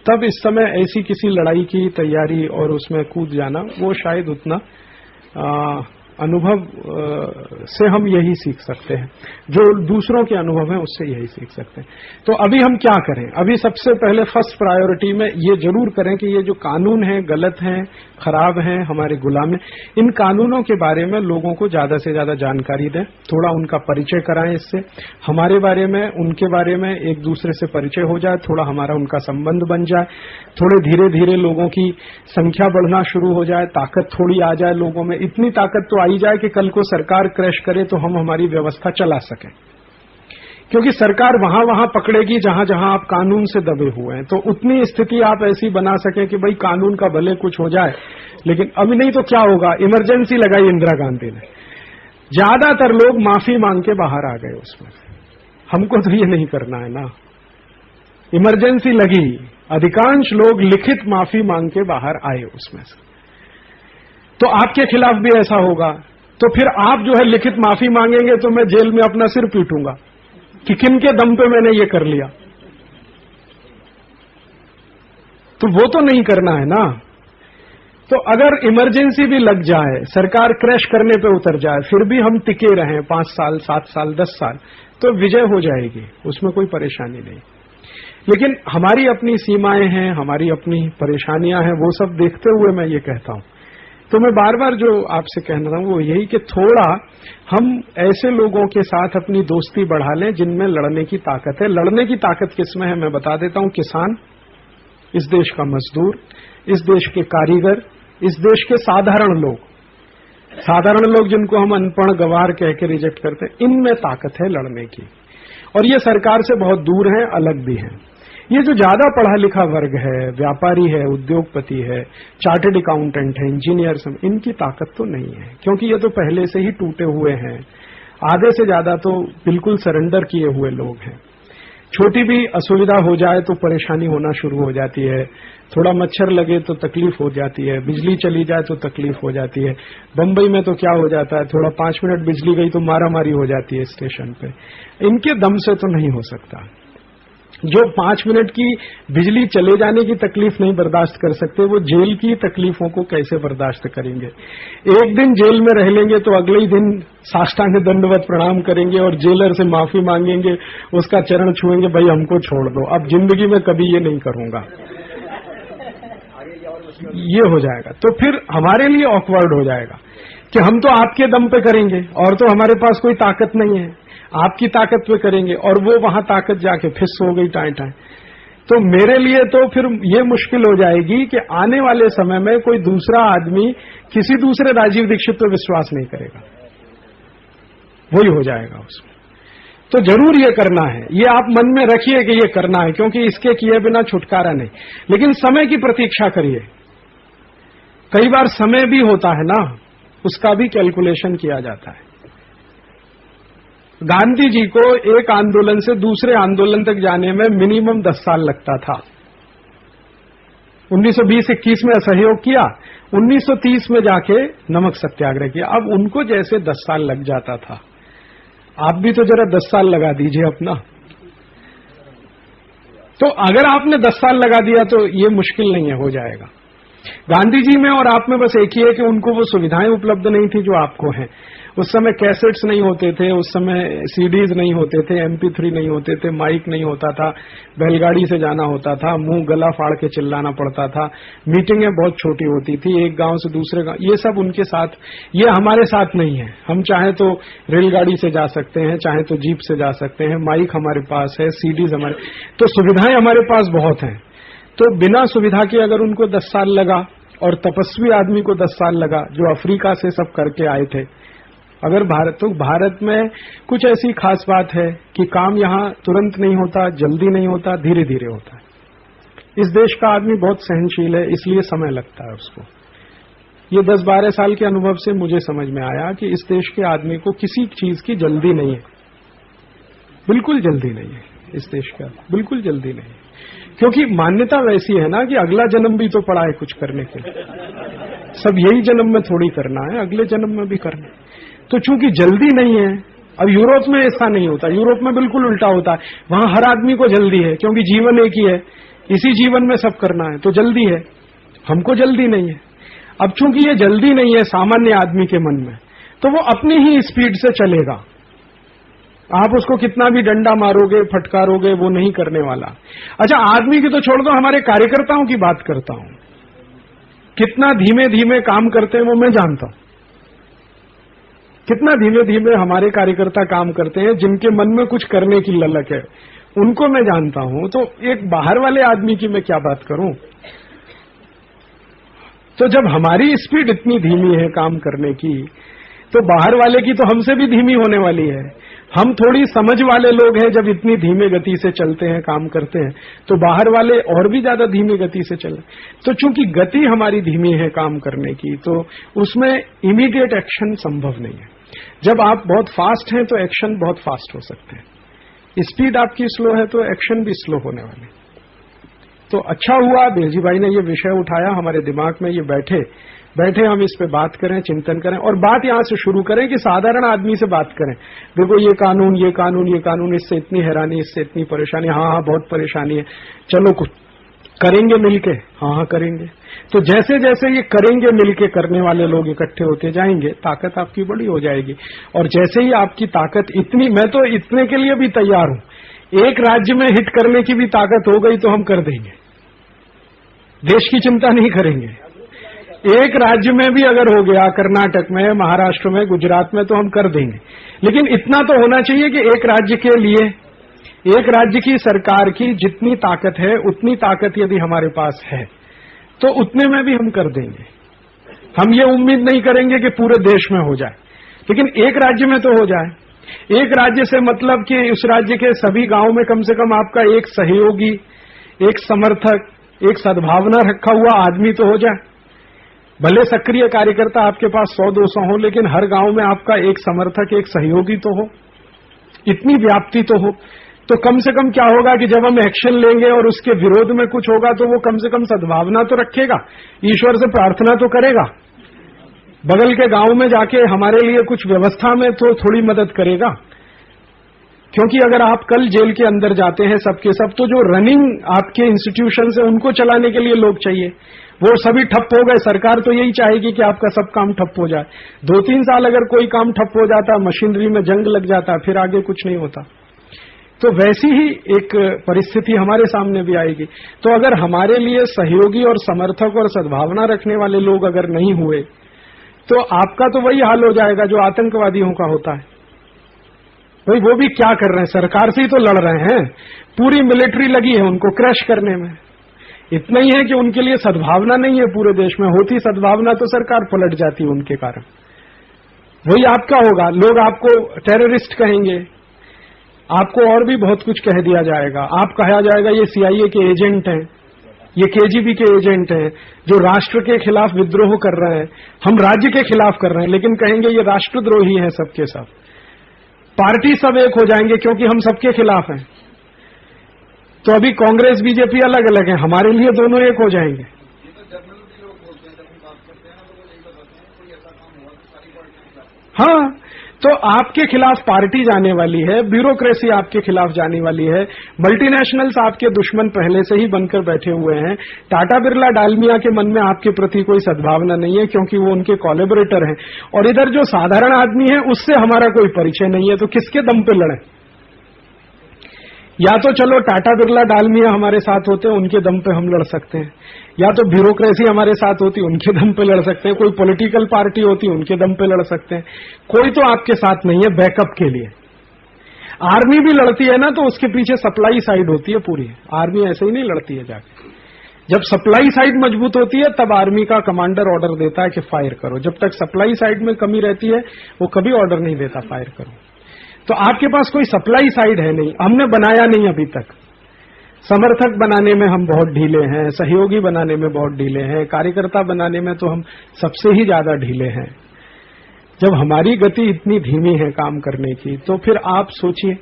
तब इस समय ऐसी किसी लड़ाई की तैयारी और उसमें कूद जाना वो शायद उतना अनुभव से हम यही सीख सकते हैं, जो दूसरों के अनुभव हैं उससे यही सीख सकते हैं। तो अभी हम क्या करें? अभी सबसे पहले फर्स्ट प्रायोरिटी में ये जरूर करें कि ये जो कानून हैं गलत हैं, खराब हैं, हमारे गुलाम हैं। इन कानूनों के बारे में लोगों को ज्यादा से ज्यादा जानकारी दें, थोड़ा उनका परिचय कराएं, इससे हमारे बारे में उनके बारे में एक दूसरे से परिचय हो जाए, थोड़ा हमारा उनका संबंध बन जाए, थोड़े धीरे धीरे लोगों की संख्या बढ़ना शुरू हो जाए, ताकत थोड़ी आ जाए लोगों में, इतनी ताकत तो आई जाए कि कल को सरकार क्रैश करे तो हम हमारी व्यवस्था चला सकें। क्योंकि सरकार वहां वहां पकड़ेगी जहां जहां आप कानून से दबे हुए हैं, तो उतनी स्थिति आप ऐसी बना सकें कि भाई कानून का भले कुछ हो जाए, लेकिन अभी नहीं तो क्या होगा। इमरजेंसी लगाई इंदिरा गांधी ने, ज्यादातर लोग माफी मांग के बाहर आ गए उसमें। हमको तो ये नहीं करना है ना। इमरजेंसी लगी, अधिकांश लोग लिखित माफी मांग के बाहर आए उसमें से। तो आपके खिलाफ भी ऐसा होगा तो फिर आप जो है लिखित माफी मांगेंगे तो मैं जेल में अपना सिर पीटूंगा कि किन के दम पे मैंने ये कर लिया। तो वो तो नहीं करना है ना। तो अगर इमरजेंसी भी लग जाए, सरकार क्रैश करने पे उतर जाए, फिर भी हम टिके रहें 5 साल 7 साल 10 साल, तो विजय हो जाएगी, उसमें कोई परेशानी नहीं। लेकिन हमारी अपनी सीमाएं हैं, हमारी अपनी परेशानियां हैं, वो सब देखते हुए मैं ये कहता हूं। तो मैं बार बार जो आपसे कहना रहा हूं वो यही कि थोड़ा हम ऐसे लोगों के साथ अपनी दोस्ती बढ़ा लें जिनमें लड़ने की ताकत है। लड़ने की ताकत किसमें है मैं बता देता हूं। किसान, इस देश का मजदूर, इस देश के कारीगर, इस देश के साधारण लोग जिनको हम अनपढ़ गवार कह के रिजेक्ट करते हैं, इनमें ताकत है लड़ने की। और ये सरकार से बहुत दूर हैं, अलग भी हैं। ये जो ज्यादा पढ़ा लिखा वर्ग है, व्यापारी है, उद्योगपति है, चार्टर्ड अकाउंटेंट है, इंजीनियर, इनकी ताकत तो नहीं है, क्योंकि ये तो पहले से ही टूटे हुए हैं। आधे से ज्यादा तो बिल्कुल सरेंडर किए हुए लोग हैं। छोटी भी असुविधा हो जाए तो परेशानी होना शुरू हो जाती है, थोड़ा मच्छर लगे तो तकलीफ हो जाती है, बिजली चली जाए तो तकलीफ हो जाती है। बंबई में तो क्या हो जाता है, थोड़ा 5 मिनट बिजली गई तो मारामारी हो जाती है स्टेशन पे। इनके दम से तो नहीं हो सकता। जो 5 मिनट की बिजली चले जाने की तकलीफ नहीं बर्दाश्त कर सकते, वो जेल की तकलीफों को कैसे बर्दाश्त करेंगे। एक दिन जेल में रह लेंगे तो अगले ही दिन साष्टांग दंडवत प्रणाम करेंगे और जेलर से माफी मांगेंगे, उसका चरण छुएंगे, भाई हमको छोड़ दो, अब जिंदगी में कभी ये नहीं करूंगा। ये हो जाएगा तो फिर हमारे लिए ऑकवर्ड हो जाएगा कि हम तो आपके दम पे करेंगे और तो हमारे पास कोई ताकत नहीं है, आपकी ताकत पे करेंगे, और वो वहां ताकत जाके फिस हो गई टाएं टाएं। तो मेरे लिए तो फिर ये मुश्किल हो जाएगी कि आने वाले समय में कोई दूसरा आदमी किसी दूसरे राजीव दीक्षित पे विश्वास नहीं करेगा, वही हो जाएगा उसमें। तो जरूर ये करना है, ये आप मन में रखिए कि ये करना है, क्योंकि इसके किए बिना छुटकारा नहीं। लेकिन समय की प्रतीक्षा करिए। कई बार समय भी होता है ना, उसका भी कैलकुलेशन किया जाता है। गांधी जी को एक आंदोलन से दूसरे आंदोलन तक जाने में मिनिमम 10 साल लगता था। 1920-21 में असहयोग किया, 1930 में जाके नमक सत्याग्रह किया। अब उनको जैसे 10 साल लग जाता था, आप भी तो जरा 10 साल लगा दीजिए अपना। तो अगर आपने 10 साल लगा दिया तो ये मुश्किल नहीं है, हो जाएगा। गांधी जी में और आप में बस एक ही है कि उनको वो सुविधाएं उपलब्ध नहीं थी जो आपको हैं। उस समय कैसेट्स नहीं होते थे, उस समय सीडीज नहीं होते थे, MP3 नहीं होते थे, माइक नहीं होता था, बैलगाड़ी से जाना होता था, मुंह गला फाड़ के चिल्लाना पड़ता था, मीटिंगें बहुत छोटी होती थी, एक गांव से दूसरे गांव। ये सब उनके साथ, ये हमारे साथ नहीं है। हम चाहे तो रेलगाड़ी से जा सकते हैं, चाहे तो जीप से जा सकते हैं, माइक हमारे पास है, सीडीज हमारे, तो सुविधाएं हमारे पास बहुत हैं। तो बिना सुविधा के अगर उनको 10 साल लगा और तपस्वी आदमी को 10 साल लगा जो अफ्रीका से सब करके आए थे, अगर भारत में कुछ ऐसी खास बात है कि काम यहां तुरंत नहीं होता, जल्दी नहीं होता, धीरे धीरे होता है। इस देश का आदमी बहुत सहनशील है, इसलिए समय लगता है उसको। ये 10-12 साल के अनुभव से मुझे समझ में आया कि इस देश के आदमी को किसी चीज की जल्दी नहीं है, बिल्कुल जल्दी नहीं है। इस देश का बिल्कुल जल्दी नहीं है, क्योंकि मान्यता वैसी है ना कि अगला जन्म भी तो पड़ा है कुछ करने के लिए। सब यही जन्म में थोड़ी करना है, अगले जन्म में भी करना है। तो चूंकि जल्दी नहीं है, अब यूरोप में ऐसा नहीं होता, यूरोप में बिल्कुल उल्टा होता है। वहां हर आदमी को जल्दी है, क्योंकि जीवन एक ही है, इसी जीवन में सब करना है, तो जल्दी है। हमको जल्दी नहीं है। अब चूंकि ये जल्दी नहीं है सामान्य आदमी के मन में, तो वो अपनी ही स्पीड से चलेगा। आप उसको कितना भी डंडा मारोगे, फटकारोगे, वो नहीं करने वाला। अच्छा, आदमी की तो छोड़ दो, हमारे कार्यकर्ताओं की बात करता हूं, कितना धीमे धीमे काम करते हैं वो मैं जानता हूं। कितना धीमे धीमे हमारे कार्यकर्ता काम करते हैं, जिनके मन में कुछ करने की ललक है, उनको मैं जानता हूं। तो एक बाहर वाले आदमी की मैं क्या बात करूं। तो जब हमारी स्पीड इतनी धीमी है काम करने की, तो बाहर वाले की तो हमसे भी धीमी होने वाली है। हम थोड़ी समझ वाले लोग हैं, जब इतनी धीमे गति से चलते हैं, काम करते हैं, तो बाहर वाले और भी ज्यादा धीमी गति से चले। तो चूंकि गति हमारी धीमी है काम करने की, तो उसमें इमीडिएट एक्शन संभव नहीं है। जब आप बहुत फास्ट हैं तो एक्शन बहुत फास्ट हो सकते हैं। स्पीड आपकी स्लो है तो एक्शन भी स्लो होने वाले। तो अच्छा हुआ बेलजी भाई ने ये विषय उठाया, हमारे दिमाग में ये बैठे हम इस पे बात करें, चिंतन करें, और बात यहां से शुरू करें कि साधारण आदमी से बात करें। देखो ये कानून, इससे इतनी हैरानी, इससे इतनी परेशानी। हाँ, बहुत परेशानी है, चलो कुछ करेंगे मिलके। हाँ, करेंगे। तो जैसे जैसे ये करेंगे मिलके करने वाले लोग इकट्ठे होते जाएंगे, ताकत आपकी बड़ी हो जाएगी। और जैसे ही आपकी ताकत इतनी, मैं तो इतने के लिए भी तैयार हूं, एक राज्य में हिट करने की भी ताकत हो गई तो हम कर देंगे, देश की चिंता नहीं करेंगे। एक राज्य में भी अगर हो गया, कर्नाटक में, महाराष्ट्र में, गुजरात में, तो हम कर देंगे। लेकिन इतना तो होना चाहिए कि एक राज्य के लिए, एक राज्य की सरकार की जितनी ताकत है, उतनी ताकत यदि हमारे पास है तो उतने में भी हम कर देंगे। हम ये उम्मीद नहीं करेंगे कि पूरे देश में हो जाए, लेकिन एक राज्य में तो हो जाए। एक राज्य से मतलब कि उस राज्य के सभी गांव में कम से कम आपका एक सहयोगी, एक समर्थक, एक सद्भावना रखा हुआ आदमी तो हो जाए। भले सक्रिय कार्यकर्ता आपके पास 100-200 हो, लेकिन हर गांव में आपका एक समर्थक, एक सहयोगी तो हो, इतनी व्याप्ति तो हो। तो कम से कम क्या होगा कि जब हम एक्शन लेंगे और उसके विरोध में कुछ होगा तो वो कम से कम सद्भावना तो रखेगा, ईश्वर से प्रार्थना तो करेगा, बगल के गांव में जाके हमारे लिए कुछ व्यवस्था में तो थोड़ी मदद करेगा। क्योंकि अगर आप कल जेल के अंदर जाते हैं सबके सब, तो जो रनिंग आपके इंस्टीट्यूशन है उनको चलाने के लिए लोग चाहिए, वो सभी ठप हो गए। सरकार तो यही चाहेगी कि आपका सब काम ठप हो जाए। 2-3 साल अगर कोई काम ठप हो जाता, मशीनरी में जंग लग जाता, फिर आगे कुछ नहीं होता। तो वैसी ही एक परिस्थिति हमारे सामने भी आएगी। तो अगर हमारे लिए सहयोगी और समर्थक और सद्भावना रखने वाले लोग अगर नहीं हुए, तो आपका तो वही हाल हो जाएगा जो आतंकवादियों का होता है। भाई वो भी क्या कर रहे हैं, सरकार से ही तो लड़ रहे हैं, पूरी मिलिट्री लगी है उनको क्रश करने में। इतना ही है कि उनके लिए सद्भावना नहीं है पूरे देश में, होती सद्भावना तो सरकार पलट जाती है उनके कारण। वही आपका होगा, लोग आपको टेररिस्ट कहेंगे, आपको और भी बहुत कुछ कह दिया जाएगा। आप कहा जाएगा ये CIA के एजेंट हैं, ये KGB के एजेंट हैं जो राष्ट्र के खिलाफ विद्रोह कर रहे हैं, हम राज्य के खिलाफ कर रहे हैं, लेकिन कहेंगे ये राष्ट्रद्रोही हैं सबके सब। पार्टी सब एक हो जाएंगे क्योंकि हम सबके खिलाफ हैं। तो अभी कांग्रेस BJP अलग अलग है, हमारे लिए दोनों एक हो जाएंगे। हाँ, तो आपके खिलाफ पार्टी जाने वाली है, ब्यूरोक्रेसी आपके खिलाफ जाने वाली है, मल्टीनेशनल्स आपके दुश्मन पहले से ही बनकर बैठे हुए हैं। टाटा बिरला डालमिया के मन में आपके प्रति कोई सद्भावना नहीं है क्योंकि वो उनके कोलैबोरेटर हैं, और इधर जो साधारण आदमी है उससे हमारा कोई परिचय नहीं है। तो किसके दम पे लड़े? या तो चलो टाटा बिरला डालमिया हमारे साथ होते हैं, उनके दम पे हम लड़ सकते हैं, या तो ब्यूरोक्रेसी हमारे साथ होती, उनके दम पे लड़ सकते हैं, कोई पॉलिटिकल पार्टी होती, उनके दम पे लड़ सकते हैं। कोई तो आपके साथ नहीं है बैकअप के लिए। आर्मी भी लड़ती है ना, तो उसके पीछे सप्लाई साइड होती है पूरी। आर्मी ऐसे ही नहीं लड़ती है जाके। जब सप्लाई साइड मजबूत होती है तब आर्मी का कमांडर ऑर्डर देता है कि फायर करो। जब तक सप्लाई साइड में कमी रहती है वो कभी ऑर्डर नहीं देता फायर करो। तो आपके पास कोई सप्लाई साइड है नहीं, हमने बनाया नहीं अभी तक। समर्थक बनाने में हम बहुत ढीले हैं, सहयोगी बनाने में बहुत ढीले हैं, कार्यकर्ता बनाने में तो हम सबसे ही ज्यादा ढीले हैं। जब हमारी गति इतनी धीमी है काम करने की, तो फिर आप सोचिए,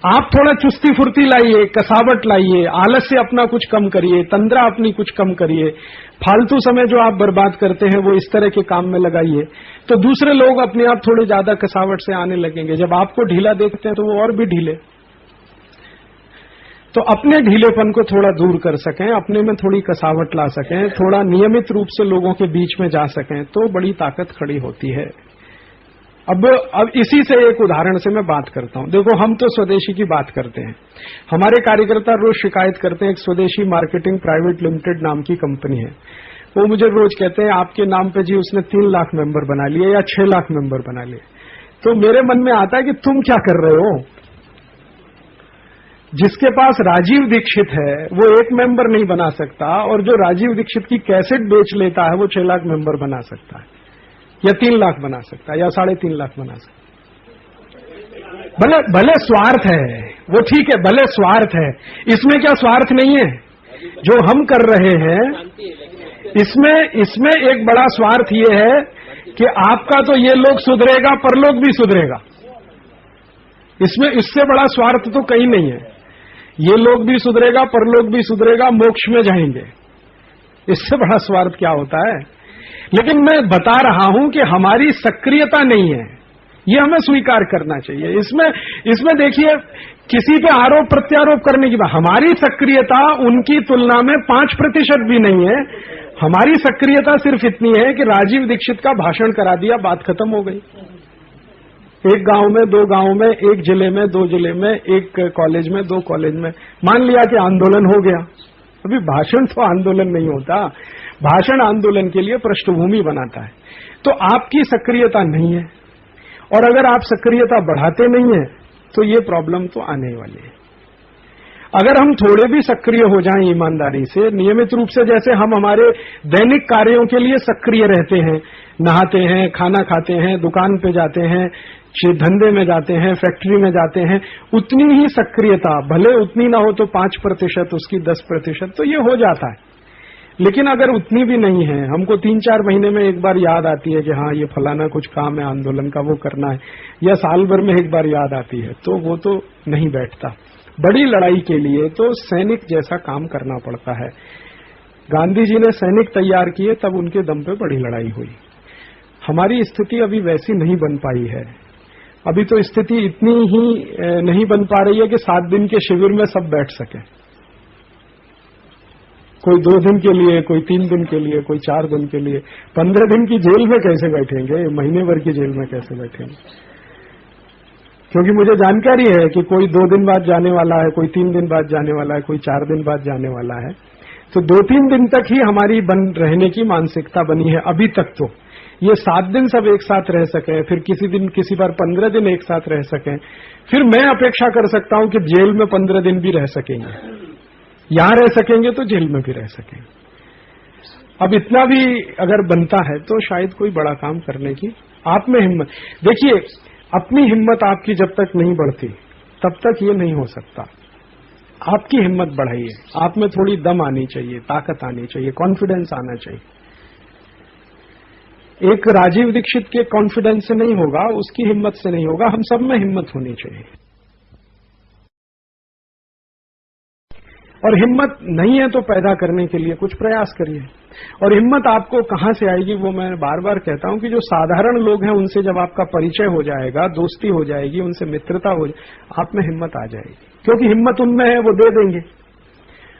आप थोड़ा चुस्ती फुर्ती लाइए, कसावट लाइए, आलस से अपना कुछ कम करिए, तंद्रा अपनी कुछ कम करिए, फालतू समय जो आप बर्बाद करते हैं वो इस तरह के काम में लगाइए, तो दूसरे लोग अपने आप थोड़े ज्यादा कसावट से आने लगेंगे। जब आपको ढीला देखते हैं तो वो और भी ढीले। तो अपने ढीलेपन को थोड़ा दूर कर सकें, अपने में थोड़ी कसावट ला सकें, थोड़ा नियमित रूप से लोगों के बीच में जा सकें, तो बड़ी ताकत खड़ी होती है। अब इसी से एक उदाहरण से मैं बात करता हूं। देखो, हम तो स्वदेशी की बात करते हैं, हमारे कार्यकर्ता रोज शिकायत करते हैं। एक स्वदेशी मार्केटिंग प्राइवेट लिमिटेड नाम की कंपनी है, वो मुझे रोज कहते हैं आपके नाम पे जी उसने 3 लाख मेंबर बना लिए या 6 लाख मेंबर बना लिए। तो मेरे मन में आता है कि तुम क्या कर रहे हो? जिसके पास राजीव दीक्षित है वो 1 मेंबर नहीं बना सकता, और जो राजीव दीक्षित की कैसेट बेच लेता है वो 6 लाख मेंबर बना सकता है, या 3 लाख बना सकता है, या 3.5 लाख बना सकता है। भले स्वार्थ है वो, ठीक है, भले स्वार्थ है, इसमें क्या स्वार्थ नहीं है? जो हम कर रहे हैं इसमें एक बड़ा स्वार्थ ये है कि आपका तो ये लोग सुधरेगा, परलोक भी सुधरेगा। इससे बड़ा स्वार्थ तो कहीं नहीं है। ये लोग भी सुधरेगा, परलोक भी सुधरेगा, मोक्ष में जाएंगे, इससे बड़ा स्वार्थ क्या होता है? लेकिन मैं बता रहा हूं कि हमारी सक्रियता नहीं है, ये हमें स्वीकार करना चाहिए। इसमें देखिए, किसी पे आरोप प्रत्यारोप करने की बात, हमारी सक्रियता उनकी तुलना में 5% भी नहीं है। हमारी सक्रियता सिर्फ इतनी है कि राजीव दीक्षित का भाषण करा दिया, बात खत्म हो गई। 1 गांव में, 2 गांव में, 1 जिले में, 2 जिले में, 1 कॉलेज में, 2 कॉलेज में, मान लिया कि आंदोलन हो गया। अभी भाषण तो आंदोलन नहीं होता, भाषण आंदोलन के लिए पृष्ठभूमि बनाता है। तो आपकी सक्रियता नहीं है, और अगर आप सक्रियता बढ़ाते नहीं है तो ये प्रॉब्लम तो आने वाली है। अगर हम थोड़े भी सक्रिय हो जाएं ईमानदारी से, नियमित रूप से, जैसे हम हमारे दैनिक कार्यों के लिए सक्रिय रहते हैं, नहाते हैं, खाना खाते हैं, दुकान पे जाते हैं, धंधे में जाते हैं, फैक्ट्री में जाते हैं, उतनी ही सक्रियता, भले उतनी ना हो तो 5%, उसकी 10%, तो ये हो जाता है। लेकिन अगर उतनी भी नहीं है, हमको 3-4 महीने में एक बार याद आती है कि हाँ ये फलाना कुछ काम है आंदोलन का, वो करना है, या साल भर में एक बार याद आती है, तो वो तो नहीं बैठता। बड़ी लड़ाई के लिए तो सैनिक जैसा काम करना पड़ता है। गांधी जी ने सैनिक तैयार किए, तब उनके दम पे बड़ी लड़ाई हुई। हमारी स्थिति अभी वैसी नहीं बन पाई है। अभी तो स्थिति इतनी ही नहीं बन पा रही है कि 7 दिन के शिविर में सब बैठ सके। कोई 2 दिन के लिए, कोई 3 दिन के लिए, कोई 4 दिन के लिए। 15 दिन की जेल में कैसे बैठेंगे, महीने भर की जेल में कैसे बैठेंगे? क्योंकि मुझे जानकारी है कि कोई 2 दिन बाद जाने वाला है, कोई 3 दिन बाद जाने वाला है, कोई 4 दिन बाद जाने वाला है। तो 2-3 दिन तक ही हमारी बन रहने की मानसिकता बनी है अभी तक। तो ये 7 दिन सब एक साथ रह सके, फिर किसी दिन, किसी बार 15 दिन एक साथ रह सकें, फिर मैं अपेक्षा कर सकता हूं कि जेल में 15 दिन भी रह सकेंगे, यहां रह सकेंगे तो जेल में भी रह सकेंगे। अब इतना भी अगर बनता है तो शायद कोई बड़ा काम करने की आप में हिम्मत। देखिए, अपनी हिम्मत आपकी जब तक नहीं बढ़ती तब तक ये नहीं हो सकता। आपकी हिम्मत बढ़ाइए, आप में थोड़ी दम आनी चाहिए, ताकत आनी चाहिए, कॉन्फिडेंस आना चाहिए। एक राजीव दीक्षित के कॉन्फिडेंस से नहीं होगा, उसकी हिम्मत से नहीं होगा, हम सब में हिम्मत होनी चाहिए। और हिम्मत नहीं है तो पैदा करने के लिए कुछ प्रयास करिए। और हिम्मत आपको कहां से आएगी, वो मैं बार बार कहता हूं कि जो साधारण लोग हैं उनसे जब आपका परिचय हो जाएगा, दोस्ती हो जाएगी, उनसे मित्रता हो जाएगी, आप में हिम्मत आ जाएगी। क्योंकि हिम्मत उनमें है, वो दे देंगे।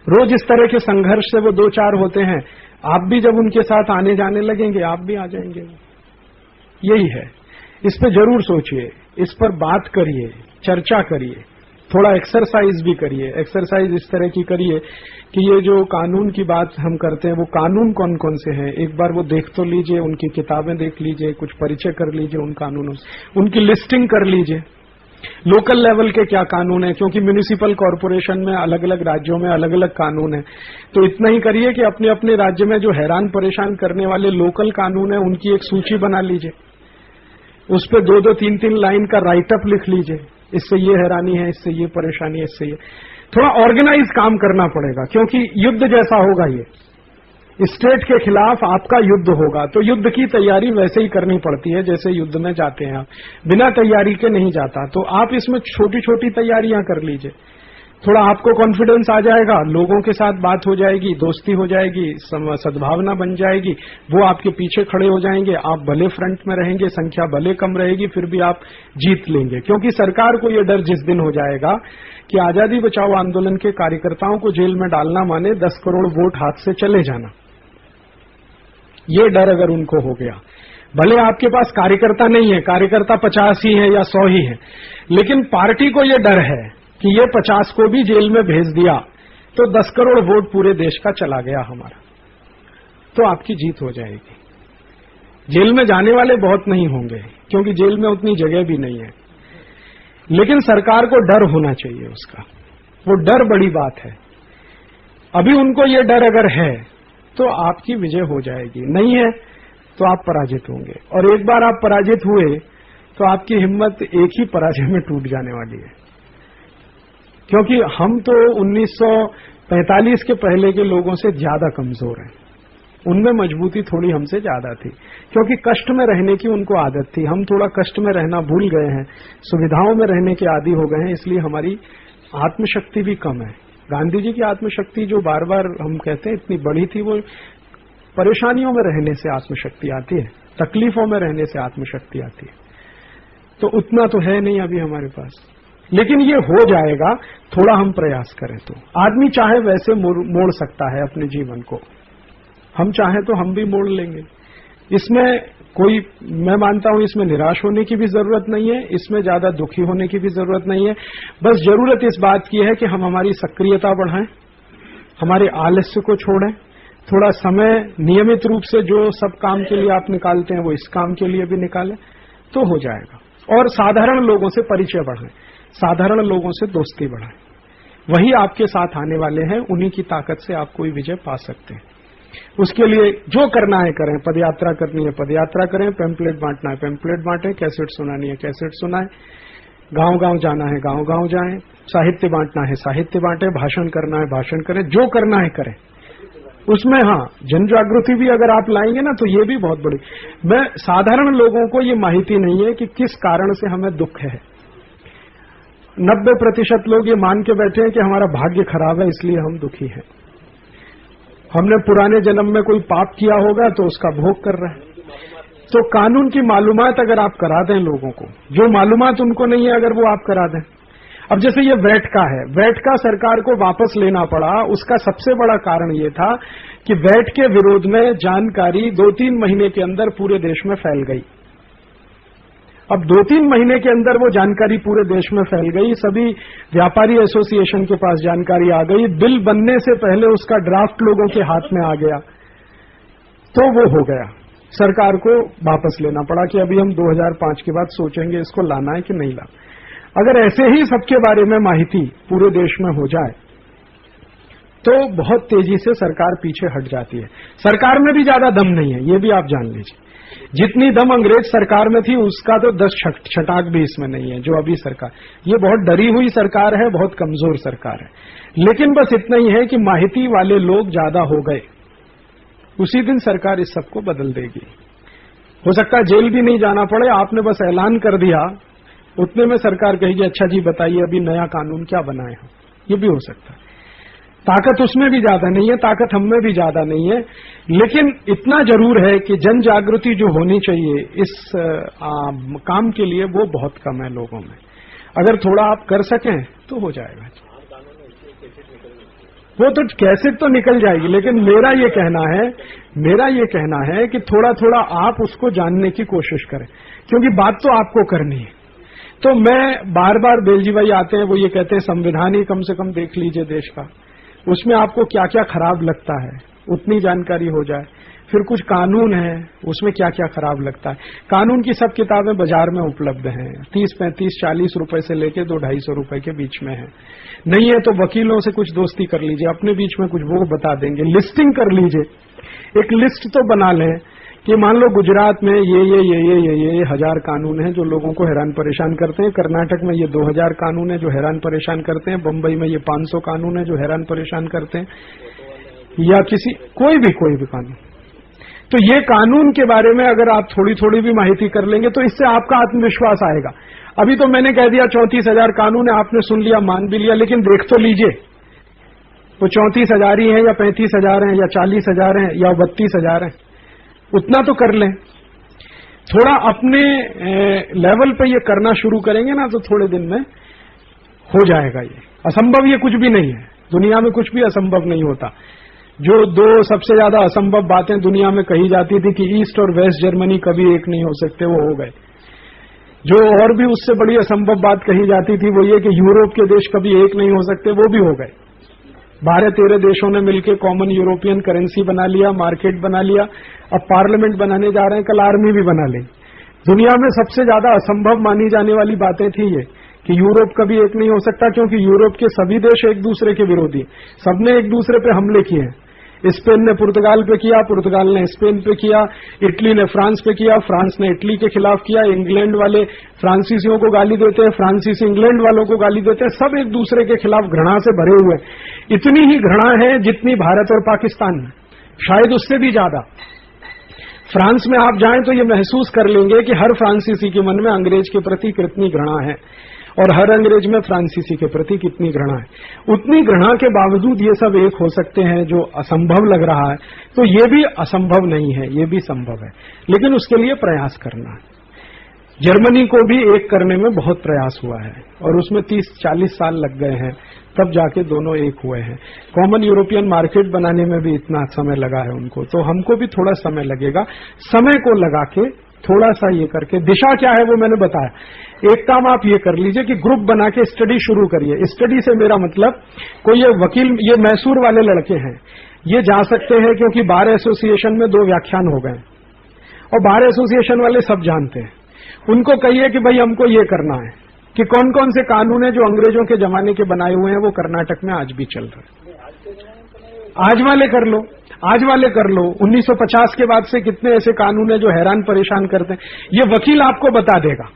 रोज इस तरह के संघर्ष से वो 2-4 होते हैं, आप भी जब उनके साथ आने जाने लगेंगे, आप भी आ जाएंगे। यही है। इस पर जरूर सोचिए, इस पर बात करिए, चर्चा करिए, थोड़ा एक्सरसाइज भी करिए। एक्सरसाइज इस तरह की करिए कि ये जो कानून की बात हम करते हैं, वो कानून कौन कौन से हैं, एक बार वो देख तो लीजिए, उनकी किताबें देख लीजिए, कुछ परिचय कर लीजिए उन कानूनों से, उनकी लिस्टिंग कर लीजिए। लोकल लेवल के क्या कानून है, क्योंकि म्यूनिसिपल कॉरपोरेशन में अलग अलग राज्यों में अलग अलग कानून है। तो इतना ही करिए कि अपने अपने राज्य में जो हैरान परेशान करने वाले लोकल कानून है, उनकी एक सूची बना लीजिए। उस पर 2-2, 3-3 लाइन का राइटअप लिख लीजिए, इससे ये हैरानी है, इससे ये परेशानी है, इससे ये। थोड़ा ऑर्गेनाइज काम करना पड़ेगा, क्योंकि युद्ध जैसा होगा ये। स्टेट के खिलाफ आपका युद्ध होगा, तो युद्ध की तैयारी वैसे ही करनी पड़ती है जैसे युद्ध में जाते हैं आप, बिना तैयारी के नहीं जाता। तो आप इसमें छोटी छोटी तैयारियां कर लीजिए, थोड़ा आपको कॉन्फिडेंस आ जाएगा, लोगों के साथ बात हो जाएगी, दोस्ती हो जाएगी, सद्भावना बन जाएगी, वो आपके पीछे खड़े हो जाएंगे। आप भले फ्रंट में रहेंगे, संख्या भले कम रहेगी, फिर भी आप जीत लेंगे। क्योंकि सरकार को ये डर जिस दिन हो जाएगा कि आजादी बचाओ आंदोलन के कार्यकर्ताओं को जेल में डालना माने 10 करोड़ वोट हाथ से चले जाना, ये डर अगर उनको हो गया, भले आपके पास कार्यकर्ता नहीं है, कार्यकर्ता 50 ही है या 100 ही है, लेकिन पार्टी को ये डर है कि ये 50 को भी जेल में भेज दिया तो 10 करोड़ वोट पूरे देश का चला गया हमारा, तो आपकी जीत हो जाएगी। जेल में जाने वाले बहुत नहीं होंगे, क्योंकि जेल में उतनी जगह भी नहीं है, लेकिन सरकार को डर होना चाहिए उसका, वो डर बड़ी बात है। अभी उनको ये डर अगर है तो आपकी विजय हो जाएगी, नहीं है तो आप पराजित होंगे। और एक बार आप पराजित हुए तो आपकी हिम्मत एक ही पराजय में टूट जाने वाली है। क्योंकि हम तो 1945 के पहले के लोगों से ज्यादा कमजोर हैं, उनमें मजबूती थोड़ी हमसे ज्यादा थी, क्योंकि कष्ट में रहने की उनको आदत थी। हम थोड़ा कष्ट में रहना भूल गए हैं, सुविधाओं में रहने के आदी हो गए हैं, इसलिए हमारी आत्मशक्ति भी कम है। गांधी जी की आत्मशक्ति जो बार बार हम कहते हैं इतनी बड़ी थी, वो परेशानियों में रहने से आत्मशक्ति आती है, तकलीफों में रहने से आत्मशक्ति आती है। तो उतना तो है नहीं अभी हमारे पास, लेकिन ये हो जाएगा, थोड़ा हम प्रयास करें तो। आदमी चाहे वैसे मोड़ सकता है अपने जीवन को, हम चाहें तो हम भी मोड़ लेंगे। इसमें कोई, मैं मानता हूं इसमें निराश होने की भी जरूरत नहीं है, इसमें ज्यादा दुखी होने की भी जरूरत नहीं है। बस जरूरत इस बात की है कि हम हमारी सक्रियता बढ़ाएं, हमारे आलस्य को छोड़ें, थोड़ा समय नियमित रूप से जो सब काम के लिए आप निकालते हैं वो इस काम के लिए भी निकालें, तो हो जाएगा। और साधारण लोगों से परिचय बढ़ाएं, साधारण लोगों से दोस्ती बढ़ाएं, वही आपके साथ आने वाले हैं, उन्हीं की ताकत से आप कोई विजय पा सकते हैं। उसके लिए जो करना है करें, पदयात्रा करनी है पदयात्रा करें, पैम्पलेट बांटना है पैम्पलेट बांटें, कैसेट सुनानी है कैसेट सुनाएं, गांव गांव जाना है गांव गांव जाएं, साहित्य बांटना है साहित्य बांटें, भाषण करना है भाषण करें, जो करना है करें। उसमें हाँ, जन जागृति भी अगर आप लाएंगे ना तो ये भी बहुत बड़ी। मैं साधारण लोगों को ये माहिती नहीं है कि किस कारण से हमें दुख है। 90% लोग ये मान के बैठे हैं कि हमारा भाग्य खराब है इसलिए हम दुखी हैं। हमने पुराने जन्म में कोई पाप किया होगा तो उसका भोग कर रहे हैं। तो कानून की मालूमात अगर आप करा दें लोगों को, जो मालूमात उनको नहीं है अगर वो आप करा दें। अब जैसे ये वैट का है, वैट का सरकार को वापस लेना पड़ा, उसका सबसे बड़ा कारण ये था कि वैट के विरोध में जानकारी 2-3 महीने के अंदर पूरे देश में फैल गई। अब 2-3 महीने के अंदर वो जानकारी पूरे देश में फैल गई, सभी व्यापारी एसोसिएशन के पास जानकारी आ गई, बिल बनने से पहले उसका ड्राफ्ट लोगों के हाथ में आ गया, तो वो हो गया। सरकार को वापस लेना पड़ा कि अभी हम 2005 के बाद सोचेंगे इसको लाना है कि नहीं लाना। अगर ऐसे ही सबके बारे में माहिती पूरे देश में हो जाए तो बहुत तेजी से सरकार पीछे हट जाती है। सरकार में भी ज्यादा दम नहीं है, ये भी आप जान लीजिए। जितनी दम अंग्रेज सरकार में थी उसका तो 10 छटाक भी इसमें नहीं है। जो अभी सरकार, ये बहुत डरी हुई सरकार है, बहुत कमजोर सरकार है। लेकिन बस इतना ही है कि माहिती वाले लोग ज्यादा हो गए, उसी दिन सरकार इस सबको बदल देगी। हो सकता है जेल भी नहीं जाना पड़े, आपने बस ऐलान कर दिया, उतने में सरकार कहेगी अच्छा जी बताइए अभी नया कानून क्या बनाए हम। ये भी हो सकता है। ताकत उसमें भी ज्यादा नहीं है, ताकत हम में भी ज्यादा नहीं है, लेकिन इतना जरूर है कि जन जागृति जो होनी चाहिए इस काम के लिए वो बहुत कम है लोगों में। अगर थोड़ा आप कर सकें तो हो जाएगा। वो तो कैसे तो निकल जाएगी, लेकिन मेरा ये कहना है कि थोड़ा थोड़ा आप उसको जानने की कोशिश करें, क्योंकि बात तो आपको करनी है। तो मैं बार बार बेलजी भाई आते हैं, वो ये कहते हैं संविधान ही कम से कम देख लीजिए देश का, उसमें आपको क्या क्या खराब लगता है उतनी जानकारी हो जाए। फिर कुछ कानून है उसमें क्या क्या खराब लगता है। कानून की सब किताबें बाजार में उपलब्ध हैं, 30, 35, 40 रुपए से लेके 200-250 रुपए के बीच में है। नहीं है तो वकीलों से कुछ दोस्ती कर लीजिए, अपने बीच में कुछ वो बता देंगे। लिस्टिंग कर लीजिए, एक लिस्ट तो बना लें कि मान लो गुजरात में ये 1000 कानून हैं जो लोगों को हैरान परेशान करते हैं, कर्नाटक में ये 2000 कानून है जो हैरान परेशान करते हैं, बंबई में ये 500 कानून है जो हैरान परेशान करते हैं, या कोई भी कानून। तो ये कानून के बारे में अगर आप थोड़ी थोड़ी भी माहिती कर लेंगे तो इससे आपका आत्मविश्वास आएगा। अभी तो मैंने कह दिया 34,000 कानून है, आपने सुन लिया मान भी लिया, लेकिन देख तो लीजिए वो 34,000 ही है या 35,000 है या 40,000 है या 32,000 है, उतना तो कर लें। थोड़ा अपने लेवल पे ये करना शुरू करेंगे ना तो थोड़े दिन में हो जाएगा। ये असंभव ये कुछ भी नहीं है, दुनिया में कुछ भी असंभव नहीं होता। जो 2 सबसे ज्यादा असंभव बातें दुनिया में कही जाती थी कि ईस्ट और वेस्ट जर्मनी कभी एक नहीं हो सकते, वो हो गए। जो और भी उससे बड़ी असंभव बात कही जाती थी वो ये कि यूरोप के देश कभी एक नहीं हो सकते, वो भी हो गए। 12-13 देशों ने मिलकर कॉमन यूरोपियन करेंसी बना लिया, मार्केट बना लिया, अब पार्लियामेंट बनाने जा रहे हैं, कल आर्मी भी बना लेंगे। दुनिया में सबसे ज्यादा असंभव मानी जाने वाली बातें थी ये कि यूरोप कभी एक नहीं हो सकता, क्योंकि यूरोप के सभी देश एक दूसरे के विरोधी, सबने एक दूसरे पे हमले किए हैं। स्पेन ने पुर्तगाल पे किया, पुर्तगाल ने स्पेन पे किया, इटली ने फ्रांस पे किया, फ्रांस ने इटली के खिलाफ किया, इंग्लैंड वाले फ्रांसीसियों को गाली देते हैं, फ्रांसीसी इंग्लैंड वालों को गाली देते हैं, सब एक दूसरे के खिलाफ घृणा से भरे हुए। इतनी ही घृणा है जितनी भारत और पाकिस्तान में, शायद उससे भी ज्यादा। फ्रांस में आप जाएं तो ये महसूस कर लेंगे कि हर फ्रांसीसी के मन में अंग्रेज के प्रति कितनी घृणा है और हर अंग्रेज में फ्रांसीसी के प्रति कितनी घृणा है। उतनी घृणा के बावजूद ये सब एक हो सकते हैं, जो असंभव लग रहा है तो ये भी असंभव नहीं है, ये भी संभव है, लेकिन उसके लिए प्रयास करना है। जर्मनी को भी एक करने में बहुत प्रयास हुआ है और उसमें 30-40 साल लग गए हैं, तब जाके दोनों एक हुए हैं। कॉमन यूरोपियन मार्केट बनाने में भी इतना समय लगा है उनको, तो हमको भी थोड़ा समय लगेगा। समय को लगा के थोड़ा सा ये करके, दिशा क्या है वो मैंने बताया। एक काम आप ये कर लीजिए कि ग्रुप बना के स्टडी शुरू करिए। स्टडी से मेरा मतलब कोई ये वकील, ये मैसूर वाले लड़के हैं, ये जा सकते हैं क्योंकि बार एसोसिएशन में 2 व्याख्यान हो गए और बार एसोसिएशन वाले सब जानते हैं। उनको कहिए कि भाई हमको ये करना है, कि कौन कौन से कानून है जो अंग्रेजों के जमाने के बनाए हुए हैं वो कर्नाटक में आज भी चल रहे हैं। आज वाले कर लो, आज वाले कर लो। 1950 के बाद से कितने ऐसे कानून है जो हैरान परेशान करते हैं। ये वकील आपको बता देगा,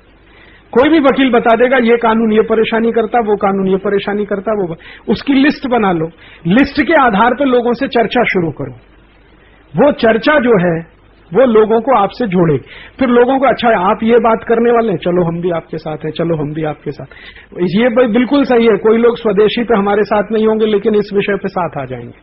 कोई भी वकील बता देगा ये कानून ये परेशानी करता, वो कानून ये परेशानी करता, वो उसकी लिस्ट बना लो। लिस्ट के आधार पर लोगों से चर्चा शुरू करो। वो चर्चा जो है वो लोगों को आपसे जोड़ेगी। फिर लोगों को अच्छा आप ये बात करने वाले हैं, चलो हम भी आपके साथ हैं, चलो हम भी आपके साथ। ये बिल्कुल सही है। कोई लोग स्वदेशी पे हमारे साथ नहीं होंगे लेकिन इस विषय पे साथ आ जाएंगे,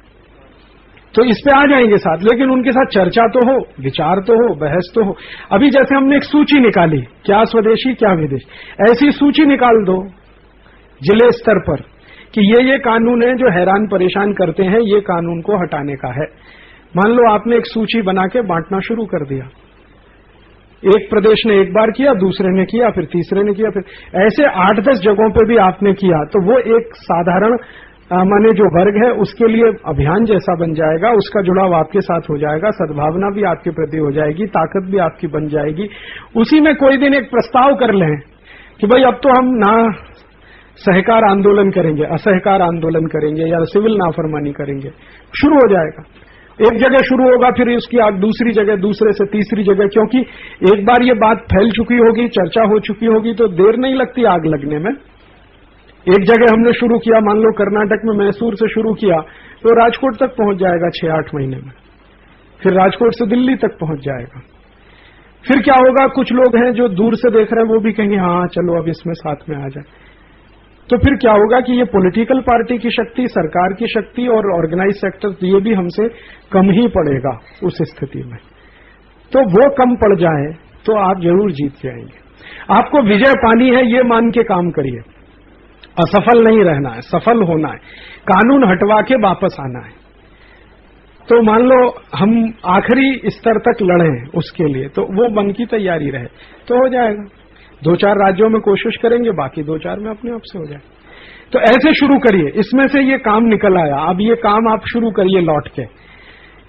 तो इस पे आ जाएंगे साथ, लेकिन उनके साथ चर्चा तो हो, विचार तो हो, बहस तो हो। अभी जैसे हमने एक सूची निकाली, क्या स्वदेशी क्या विदेश, ऐसी सूची निकाल दो जिले स्तर पर कि ये कानून है जो हैरान परेशान करते हैं, ये कानून को हटाने का है। मान लो आपने एक सूची बना के बांटना शुरू कर दिया, एक प्रदेश ने एक बार किया, दूसरे ने किया, फिर तीसरे ने किया, फिर ऐसे 8-10 जगहों पे भी आपने किया, तो वो एक साधारण माने जो वर्ग है उसके लिए अभियान जैसा बन जाएगा। उसका जुड़ाव आपके साथ हो जाएगा, सद्भावना भी आपके प्रति हो जाएगी, ताकत भी आपकी बन जाएगी। उसी में कोई दिन एक प्रस्ताव कर लें कि भाई अब तो हम ना सहकार आंदोलन करेंगे, असहकार आंदोलन करेंगे या सिविल नाफरमानी करेंगे, शुरू हो जाएगा। एक जगह शुरू होगा, फिर उसकी आग दूसरी जगह, दूसरे से तीसरी जगह, क्योंकि एक बार ये बात फैल चुकी होगी, चर्चा हो चुकी होगी, तो देर नहीं लगती आग लगने में। एक जगह हमने शुरू किया, मान लो कर्नाटक में मैसूर से शुरू किया, तो राजकोट तक पहुंच जाएगा 6-8 महीने में, फिर राजकोट से दिल्ली तक पहुंच जाएगा। फिर क्या होगा, कुछ लोग हैं जो दूर से देख रहे हैं, वो भी कहेंगे हाँ चलो अब इसमें साथ में आ जाए। तो फिर क्या होगा कि ये पॉलिटिकल पार्टी की शक्ति, सरकार की शक्ति और ऑर्गेनाइज सेक्टर, ये भी हमसे कम ही पड़ेगा उस स्थिति में। तो वो कम पड़ जाए तो आप जरूर जीत जाएंगे। आपको विजय पानी है ये मान के काम करिए, असफल नहीं रहना है, सफल होना है, कानून हटवा के वापस आना है। तो मान लो हम आखिरी स्तर तक लड़े उसके लिए, तो वो मन की तैयारी रहे तो हो जाएगा। 2-4 राज्यों में कोशिश करेंगे, बाकी 2-4 में अपने आप से हो जाए। तो ऐसे शुरू करिए, इसमें से ये काम निकल आया। अब ये काम आप शुरू करिए लौट के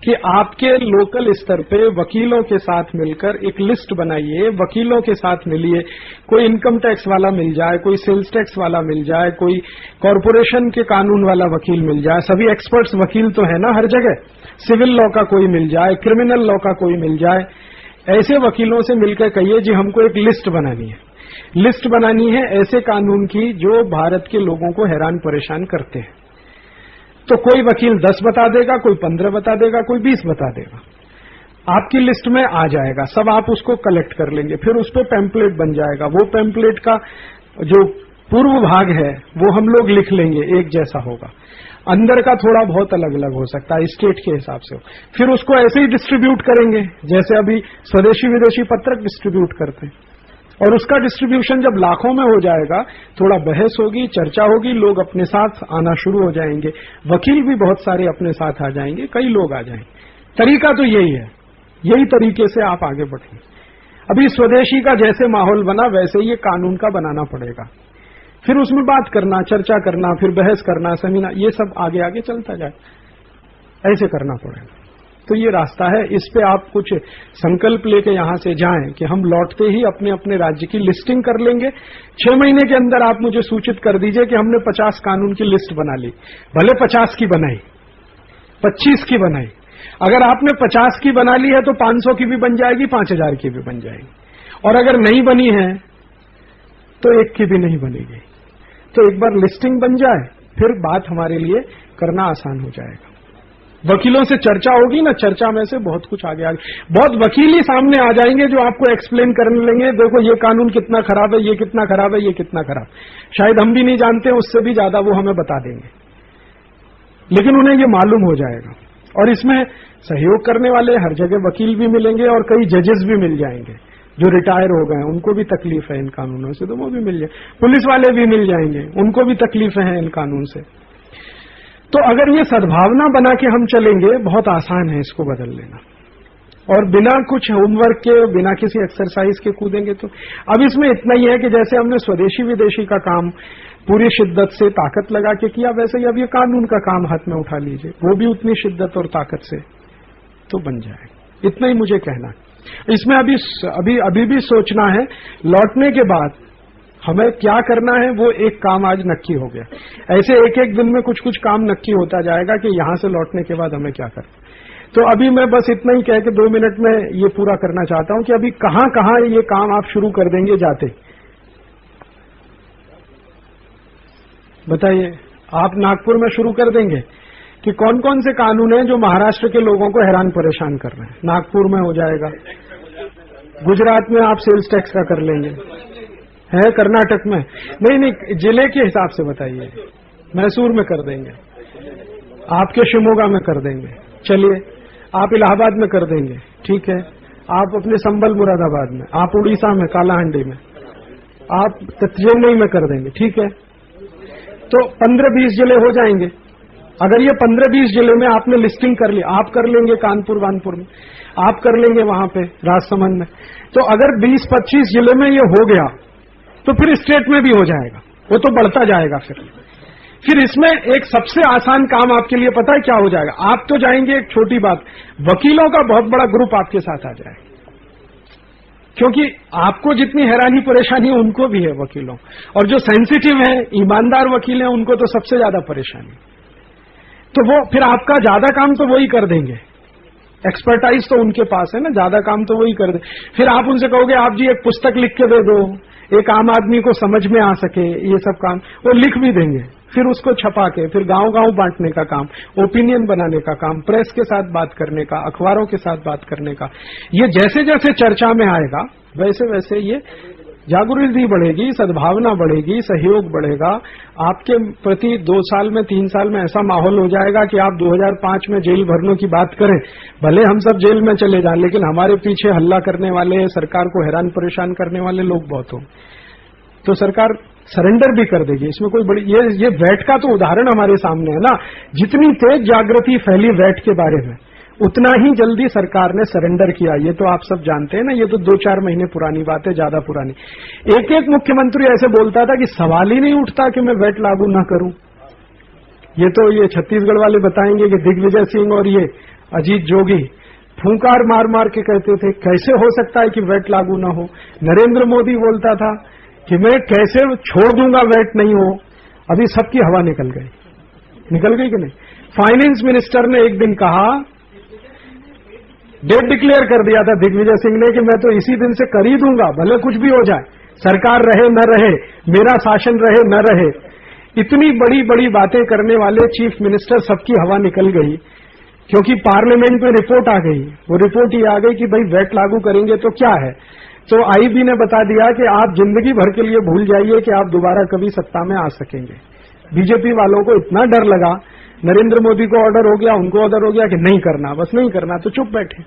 कि आपके लोकल स्तर पे वकीलों के साथ मिलकर एक लिस्ट बनाइए, वकीलों के साथ मिलिए। कोई इनकम टैक्स वाला मिल जाए, कोई सेल्स टैक्स वाला मिल जाए, कोई कॉरपोरेशन के कानून वाला वकील मिल जाए। सभी एक्सपर्ट्स वकील तो है ना हर जगह। सिविल लॉ का कोई मिल जाए, क्रिमिनल लॉ का कोई मिल जाए। ऐसे वकीलों से मिलकर कहिए जी हमको एक लिस्ट बनानी है, लिस्ट बनानी है ऐसे कानून की जो भारत के लोगों को हैरान परेशान करते हैं। तो कोई वकील 10 बता देगा, कोई 15 बता देगा, कोई 20 बता देगा, आपकी लिस्ट में आ जाएगा। सब आप उसको कलेक्ट कर लेंगे, फिर उस पर पैम्पलेट बन जाएगा। वो पैम्पलेट का जो पूर्व भाग है वो हम लोग लिख लेंगे, एक जैसा होगा। अंदर का थोड़ा बहुत अलग अलग हो सकता है, स्टेट के हिसाब से। फिर उसको ऐसे ही डिस्ट्रीब्यूट करेंगे जैसे अभी स्वदेशी विदेशी पत्रक डिस्ट्रीब्यूट करते हैं। और उसका डिस्ट्रीब्यूशन जब लाखों में हो जाएगा, थोड़ा बहस होगी, चर्चा होगी, लोग अपने साथ आना शुरू हो जाएंगे, वकील भी बहुत सारे अपने साथ आ जाएंगे, कई लोग आ जाएंगे। तरीका तो यही है, यही तरीके से आप आगे बढ़ेंगे। अभी स्वदेशी का जैसे माहौल बना वैसे ही ये कानून का बनाना पड़ेगा। फिर उसमें बात करना, चर्चा करना, फिर बहस करना, सेमिनार, ये सब आगे आगे चलता जाए, ऐसे करना पड़ेगा। तो ये रास्ता है। इस पे आप कुछ संकल्प लेके यहां से जाएं कि हम लौटते ही अपने अपने राज्य की लिस्टिंग कर लेंगे। 6 महीने के अंदर आप मुझे सूचित कर दीजिए कि हमने 50 कानून की लिस्ट बना ली। भले 50 की बनाई, 25 की बनाई। अगर आपने 50 की बना ली है तो 500 की भी बन जाएगी, 5000 की भी बन जाएगी। और अगर नहीं बनी है तो 1 की भी नहीं बनेगी। तो एक बार लिस्टिंग बन जाए फिर बात हमारे लिए करना आसान हो जाएगा। वकीलों से चर्चा होगी ना, चर्चा में से बहुत कुछ आगे बहुत वकील ही सामने आ जाएंगे जो आपको एक्सप्लेन करने लेंगे, देखो ये कानून कितना खराब है, ये कितना खराब है, ये कितना खराब। शायद हम भी नहीं जानते, उससे भी ज्यादा वो हमें बता देंगे, लेकिन उन्हें ये मालूम हो जाएगा। और इसमें सहयोग करने वाले हर जगह वकील भी मिलेंगे और कई जजेस भी मिल जाएंगे जो रिटायर हो गए, उनको भी तकलीफ है इन कानूनों से, तो वो भी मिल जाए। पुलिस वाले भी मिल जाएंगे, उनको भी तकलीफ है इन कानून से। तो अगर ये सद्भावना बना के हम चलेंगे, बहुत आसान है इसको बदल लेना। और बिना कुछ होमवर्क के, बिना किसी एक्सरसाइज के कूदेंगे तो। अब इसमें इतना ही है कि जैसे हमने स्वदेशी विदेशी का काम पूरी शिद्दत से ताकत लगा के किया, वैसे ही अब ये कानून का काम हाथ में उठा लीजिए, वो भी उतनी शिद्दत और ताकत से तो बन जाएगा। इतना ही मुझे कहना है। इसमें अभी भी सोचना है, लौटने के बाद हमें क्या करना है वो एक काम आज नक्की हो गया। ऐसे एक एक दिन में कुछ कुछ काम नक्की होता जाएगा कि यहां से लौटने के बाद हमें क्या करना। तो अभी मैं बस इतना ही कह के 2 मिनट में ये पूरा करना चाहता हूं कि अभी कहां कहां ये काम आप शुरू कर देंगे जाते, बताइए। आप नागपुर में शुरू कर देंगे कि कौन कौन से कानून हैं जो महाराष्ट्र के लोगों को हैरान परेशान कर रहे हैं, नागपुर में हो जाएगा। गुजरात में आप सेल्स टैक्स का कर लेंगे, है कर्नाटक में नहीं, जिले के हिसाब से बताइए। मैसूर में कर देंगे, आपके शिमोगा में कर देंगे, चलिए आप इलाहाबाद में कर देंगे, ठीक है। आप अपने संबल मुरादाबाद में, आप उड़ीसा में कालाहांडी में, आप चेन्नई में कर देंगे, ठीक है। तो 15-20 जिले हो जाएंगे। अगर ये 15-20 जिले में आपने लिस्टिंग कर ली, आप कर लेंगे कानपुर वानपुर में, आप कर लेंगे वहां पे राजसमंद में, तो अगर 20-25 जिले में ये हो गया तो फिर स्टेट में भी हो जाएगा, वो तो बढ़ता जाएगा। फिर इसमें एक सबसे आसान काम आपके लिए पता है क्या हो जाएगा? आप तो जाएंगे, एक छोटी बात, वकीलों का बहुत बड़ा ग्रुप आपके साथ आ जाए, क्योंकि आपको जितनी हैरानी परेशानी है उनको भी है वकीलों, और जो सेंसिटिव है ईमानदार वकील हैं उनको तो सबसे ज्यादा परेशानी। तो वो फिर आपका ज्यादा काम तो वही कर देंगे, एक्सपर्टाइज तो उनके पास है ना, ज्यादा काम तो वही कर दे। फिर आप उनसे कहोगे आप जी एक पुस्तक लिख के दे दो, एक आम आदमी को समझ में आ सके, ये सब काम वो लिख भी देंगे। फिर उसको छपा के फिर गांव गांव बांटने का काम, ओपिनियन बनाने का काम, प्रेस के साथ बात करने का, अखबारों के साथ बात करने का, ये जैसे जैसे चर्चा में आएगा वैसे वैसे ये जागरूकता बढ़ेगी, सद्भावना बढ़ेगी, सहयोग बढ़ेगा। आपके प्रति 2 साल में 3 साल में ऐसा माहौल हो जाएगा कि आप 2005 में जेल भरने की बात करें, भले हम सब जेल में चले जाएं, लेकिन हमारे पीछे हल्ला करने वाले, सरकार को हैरान परेशान करने वाले लोग बहुत हों, तो सरकार सरेंडर भी कर देगी। इसमें कोई बड़ी ये वैट का तो उदाहरण हमारे सामने है ना। जितनी तेज जागृति फैली वैट के बारे में, उतना ही जल्दी सरकार ने सरेंडर किया। ये तो आप सब जानते हैं ना, ये तो 2-4 महीने पुरानी बात है, ज्यादा पुरानी। एक मुख्यमंत्री ऐसे बोलता था कि सवाल ही नहीं उठता कि मैं वैट लागू न करूं। ये छत्तीसगढ़ वाले बताएंगे कि दिग्विजय सिंह और ये अजीत जोगी फूंकार मार मार के कहते थे कैसे हो सकता है कि वैट लागू न हो। नरेंद्र मोदी बोलता था कि मैं कैसे छोड़ दूंगा वैट नहीं हो। अभी सबकी हवा निकल गई कि नहीं। फाइनेंस मिनिस्टर ने एक दिन कहा, डेट डिक्लेयर कर दिया था दिग्विजय सिंह ने कि मैं तो इसी दिन से कर ही दूंगा, भले कुछ भी हो जाए, सरकार रहे न रहे, मेरा शासन रहे न रहे। इतनी बड़ी बड़ी बातें करने वाले चीफ मिनिस्टर सबकी हवा निकल गई, क्योंकि पार्लियामेंट में रिपोर्ट आ गई। वो रिपोर्ट ये आ गई कि भाई वैट लागू करेंगे तो क्या है। तो आईबी ने बता दिया कि आप जिंदगी भर के लिए भूल जाइए कि आप दोबारा कभी सत्ता में आ सकेंगे। बीजेपी वालों को इतना डर लगा, नरेंद्र मोदी को ऑर्डर हो गया, उनको ऑर्डर हो गया कि नहीं करना, बस नहीं करना, तो चुप बैठे।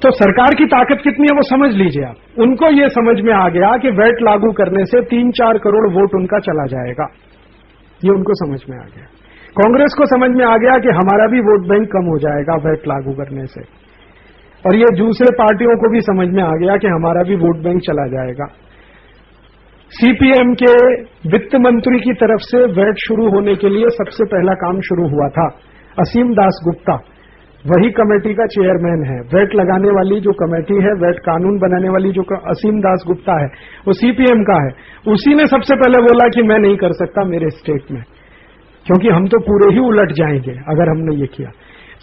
तो सरकार की ताकत कितनी है वो समझ लीजिए आप। उनको ये समझ में आ गया कि वैट लागू करने से 3-4 करोड़ वोट उनका चला जाएगा, ये उनको समझ में आ गया। कांग्रेस को समझ में आ गया कि हमारा भी वोट बैंक कम हो जाएगा वैट लागू करने से, और ये दूसरे पार्टियों को भी समझ में आ गया कि हमारा भी वोट बैंक चला जाएगा। सीपीएम के वित्त मंत्री की तरफ से वैट शुरू होने के लिए सबसे पहला काम शुरू हुआ था। असीम दास गुप्ता वही कमेटी का चेयरमैन है। वैट लगाने वाली जो कमेटी है, वैट कानून बनाने वाली जो असीम दास गुप्ता है, वो सीपीएम का है। उसी ने सबसे पहले बोला कि मैं नहीं कर सकता मेरे स्टेट में, क्योंकि हम तो पूरे ही उलट जाएंगे अगर हमने ये किया।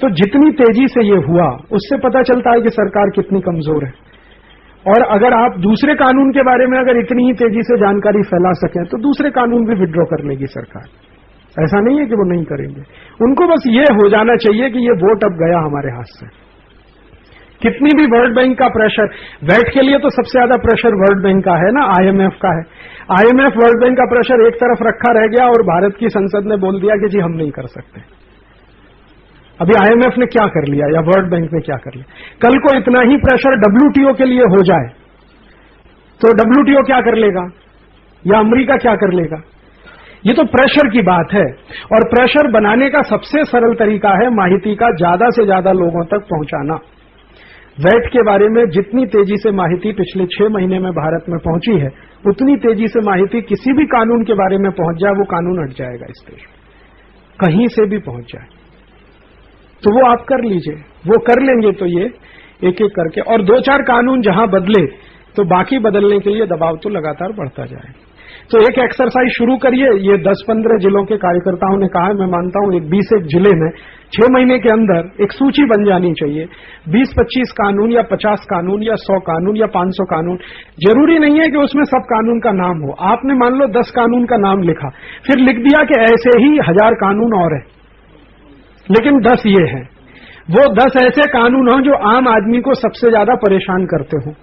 तो जितनी तेजी से ये हुआ, उससे पता चलता है कि सरकार कितनी कमजोर है। और अगर आप दूसरे कानून के बारे में अगर इतनी ही तेजी से जानकारी फैला सकें तो दूसरे कानून भी विड्रॉ कर लेगी सरकार। ऐसा नहीं है कि वो नहीं करेंगे। उनको बस ये हो जाना चाहिए कि ये वोट अब गया हमारे हाथ से। कितनी भी वर्ल्ड बैंक का प्रेशर, वैट के लिए तो सबसे ज्यादा प्रेशर वर्ल्ड बैंक का है ना, आईएमएफ का है। आईएमएफ वर्ल्ड बैंक का प्रेशर एक तरफ रखा रह गया और भारत की संसद ने बोल दिया कि जी हम नहीं कर सकते। अभी आईएमएफ ने क्या कर लिया या वर्ल्ड बैंक ने क्या कर लिया। कल को इतना ही प्रेशर डब्ल्यूटीओ के लिए हो जाए तो डब्ल्यूटीओ क्या कर लेगा या अमेरिका क्या कर लेगा। ये तो प्रेशर की बात है, और प्रेशर बनाने का सबसे सरल तरीका है माहिती का ज्यादा से ज्यादा लोगों तक पहुंचाना। वैट के बारे में जितनी तेजी से माहिती पिछले 6 महीने में भारत में पहुंची है, उतनी तेजी से माहिती किसी भी कानून के बारे में पहुंच जाए, वो कानून हट जाएगा इस देश में, कहीं से भी पहुंच जाए। तो वो आप कर लीजिए, वो कर लेंगे तो ये एक एक करके। और 2-4 कानून जहां बदले, तो बाकी बदलने के लिए दबाव तो लगातार बढ़ता जाए। तो एक एक्सरसाइज शुरू करिए। ये 10-15 जिलों के कार्यकर्ताओं ने कहा है, मैं मानता हूं, 20 जिले में 6 महीने के अंदर एक सूची बन जानी चाहिए। 20-25 कानून या 50 कानून या 100 कानून या 500 कानून। जरूरी नहीं है कि उसमें सब कानून का नाम हो। आपने मान लो 10 कानून का नाम लिखा, फिर लिख दिया कि ऐसे ही 1000 कानून और है, लेकिन 10 ये हैं। वो 10 ऐसे कानून हों जो आम आदमी को सबसे ज्यादा परेशान करते हो,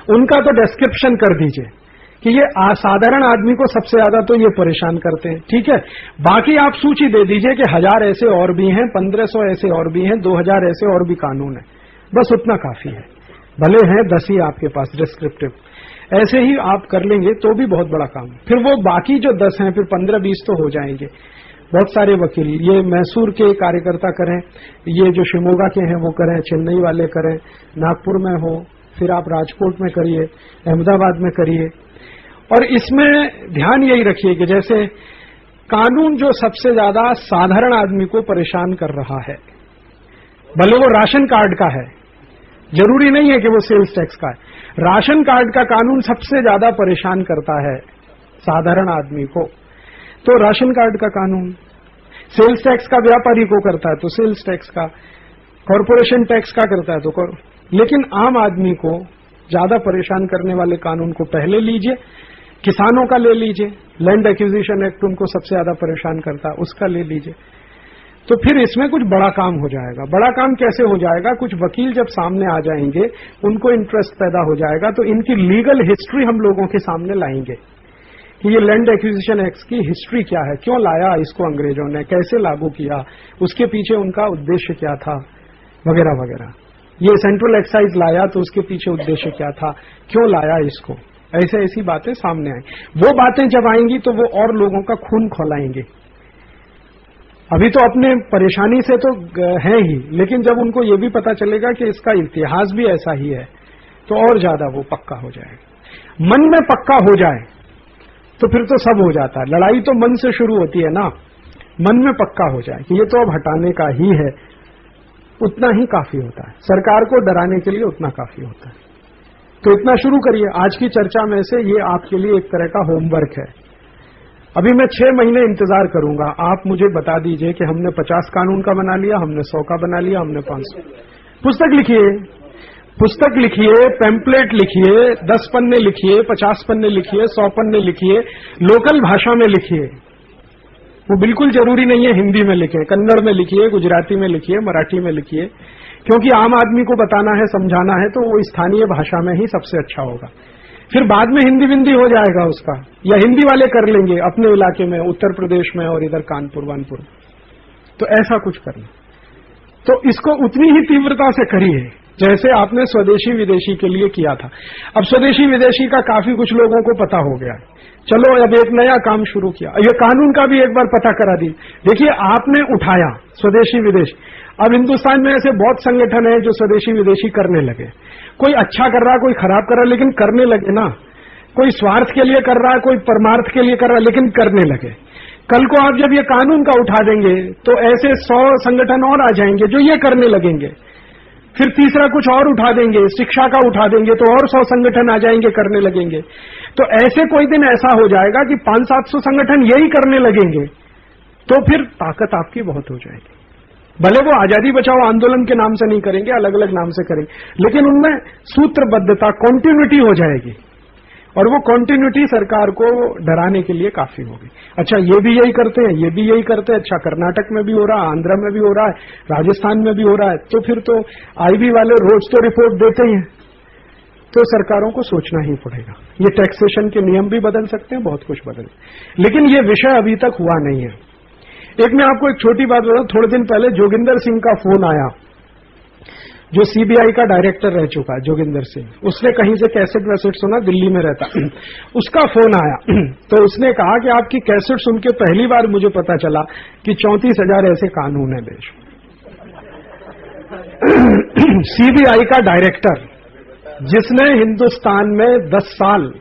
उनका तो डिस्क्रिप्शन कर दीजिए कि ये साधारण आदमी को सबसे ज्यादा तो ये परेशान करते हैं, ठीक है। बाकी आप सूची दे दीजिए कि 1000 ऐसे और भी हैं, 1500 ऐसे और भी हैं, 2000 ऐसे और भी कानून हैं। बस उतना काफी है। भले हैं 10 ही आपके पास डिस्क्रिप्टिव, ऐसे ही आप कर लेंगे तो भी बहुत बड़ा काम है। फिर वो बाकी जो 10 हैं, फिर 15-20 तो हो जाएंगे। बहुत सारे वकील, ये मैसूर के कार्यकर्ता करें, ये जो शिमोगा के हैं वो करें, चेन्नई वाले करें, नागपुर में हो, फिर आप राजकोट में करिए, अहमदाबाद में करिए। और इसमें ध्यान यही रखिए कि जैसे कानून जो सबसे ज्यादा साधारण आदमी को परेशान कर रहा है, भले वो राशन कार्ड का है, जरूरी नहीं है कि वो सेल्स टैक्स का है। राशन कार्ड का कानून सबसे ज्यादा परेशान करता है साधारण आदमी को, तो राशन कार्ड का कानून। सेल्स टैक्स का व्यापारी को करता है तो सेल्स टैक्स का, कॉरपोरेशन टैक्स का करता है तो लेकिन आम आदमी को ज्यादा परेशान करने वाले कानून को पहले लीजिए। किसानों का ले लीजिए, लैंड एक्विजिशन एक्ट उनको सबसे ज्यादा परेशान करता है, उसका ले लीजिए। तो फिर इसमें कुछ बड़ा काम हो जाएगा। बड़ा काम कैसे हो जाएगा? कुछ वकील जब सामने आ जाएंगे, उनको इंटरेस्ट पैदा हो जाएगा, तो इनकी लीगल हिस्ट्री हम लोगों के सामने लाएंगे कि ये लैंड एक्विजिशन एक्ट की हिस्ट्री क्या है, क्यों लाया इसको अंग्रेजों ने, कैसे लागू किया, उसके पीछे उनका उद्देश्य क्या था, वगैरह वगैरह। ये सेंट्रल एक्साइज लाया तो उसके पीछे उद्देश्य क्या था, क्यों लाया इसको, ऐसे ऐसी बातें सामने आएंगी। वो बातें जब आएंगी तो वो और लोगों का खून खौलाएंगे। अभी तो अपने परेशानी से तो है ही, लेकिन जब उनको ये भी पता चलेगा कि इसका इतिहास भी ऐसा ही है, तो और ज्यादा वो पक्का हो जाएगा। मन में पक्का हो जाए तो फिर तो सब हो जाता है। लड़ाई तो मन से शुरू होती है ना। मन में पक्का हो जाए कि ये तो अब हटाने का ही है, उतना ही काफी होता है। सरकार को डराने के लिए उतना काफी होता है। तो इतना शुरू करिए। आज की चर्चा में से ये आपके लिए एक तरह का होमवर्क है। अभी मैं 6 महीने इंतजार करूंगा। आप मुझे बता दीजिए कि हमने 50 कानून का बना लिया, हमने 100 का बना लिया, हमने 500। पुस्तक लिखिए, पैम्पलेट लिखिए, 10 पन्ने लिखिए, 50 पन्ने लिखिए, 100 पन्ने लिखिए, लोकल भाषा में लिखिए। वो बिल्कुल जरूरी नहीं है हिंदी में लिखे, कन्नड़ में लिखिए, गुजराती में लिखिए, मराठी में लिखिए, क्योंकि आम आदमी को बताना है, समझाना है, तो वो स्थानीय भाषा में ही सबसे अच्छा होगा। फिर बाद में हिंदी विंदी हो जाएगा उसका, या हिंदी वाले कर लेंगे अपने इलाके में, उत्तर प्रदेश में और इधर कानपुर वानपुर। तो ऐसा कुछ करना। तो इसको उतनी ही तीव्रता से करिए जैसे आपने स्वदेशी विदेशी के लिए किया था। अब स्वदेशी विदेशी का काफी कुछ लोगों को पता हो गया। चलो अब एक नया काम शुरू किया, ये कानून का भी एक बार पता करा दी। देखिए, आपने उठाया स्वदेशी विदेशी। अब हिंदुस्तान में ऐसे बहुत संगठन है जो स्वदेशी विदेशी करने लगे। कोई अच्छा कर रहा है, कोई खराब कर रहा है, लेकिन करने लगे ना। कोई स्वार्थ के लिए कर रहा है, कोई परमार्थ के लिए कर रहा है, लेकिन करने लगे। कल को आप जब ये कानून का उठा देंगे तो ऐसे 100 संगठन और आ जाएंगे जो ये करने लगेंगे। फिर तीसरा कुछ और उठा देंगे, शिक्षा का उठा देंगे तो और 100 संगठन आ जाएंगे, करने लगेंगे। तो ऐसे कोई दिन ऐसा हो जाएगा कि 500-700 संगठन यही करने लगेंगे, तो फिर ताकत आपकी बहुत हो जाएगी। भले वो आजादी बचाओ आंदोलन के नाम से नहीं करेंगे, अलग अलग नाम से करेंगे, लेकिन उनमें सूत्रबद्धता, कॉन्टिन्यूटी हो जाएगी, और वो कॉन्टिन्यूटी सरकार को डराने के लिए काफी होगी। अच्छा, ये भी यही करते हैं, ये भी यही करते हैं, अच्छा कर्नाटक में भी हो रहा है, आंध्र में भी हो रहा है, राजस्थान में भी हो रहा है, तो फिर तो आईबी वाले रोज तो रिपोर्ट देते ही हैं। तो सरकारों को सोचना ही पड़ेगा। ये टैक्सेशन के नियम भी बदल सकते हैं, बहुत कुछ बदल, लेकिन ये विषय अभी तक हुआ नहीं है। एक मैं आपको एक छोटी बात बताऊं, थोड़े दिन पहले जोगिंदर सिंह का फोन आया, जो सीबीआई का डायरेक्टर रह चुका है, जोगिंदर सिंह। उसने कहीं से कैसेट वैसेट सुना, दिल्ली में रहता, उसका फोन आया, तो उसने कहा कि आपकी कैसेट सुन के पहली बार मुझे पता चला कि 34,000 ऐसे कानून है देश में। सीबीआई का डायरेक्टर, जिसने हिंदुस्तान में 10 साल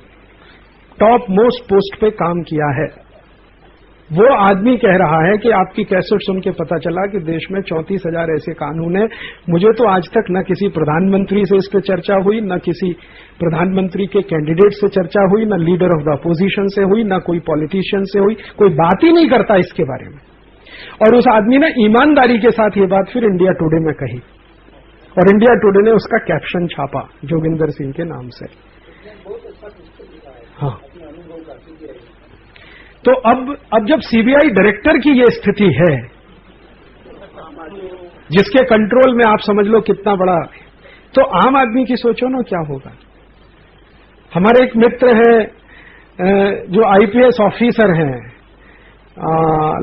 टॉप मोस्ट पोस्ट पे काम किया है, वो आदमी कह रहा है कि आपकी कैसेट सुन के पता चला कि देश में 34,000 ऐसे कानून हैं। मुझे तो आज तक न किसी प्रधानमंत्री से इस पर चर्चा हुई, न किसी प्रधानमंत्री के कैंडिडेट से चर्चा हुई, न लीडर ऑफ द अपोजिशन से हुई, न कोई पॉलिटिशियन से हुई। कोई बात ही नहीं करता इसके बारे में। और उस आदमी ने ईमानदारी के साथ ये बात फिर इंडिया टुडे में कही, और इंडिया टुडे ने उसका कैप्शन छापा जोगिंदर सिंह के नाम से। हाँ, तो अब जब सीबीआई डायरेक्टर की ये स्थिति है, जिसके कंट्रोल में आप समझ लो कितना बड़ा, तो आम आदमी की सोचो ना क्या होगा। हमारे एक मित्र है जो आईपीएस ऑफिसर हैं,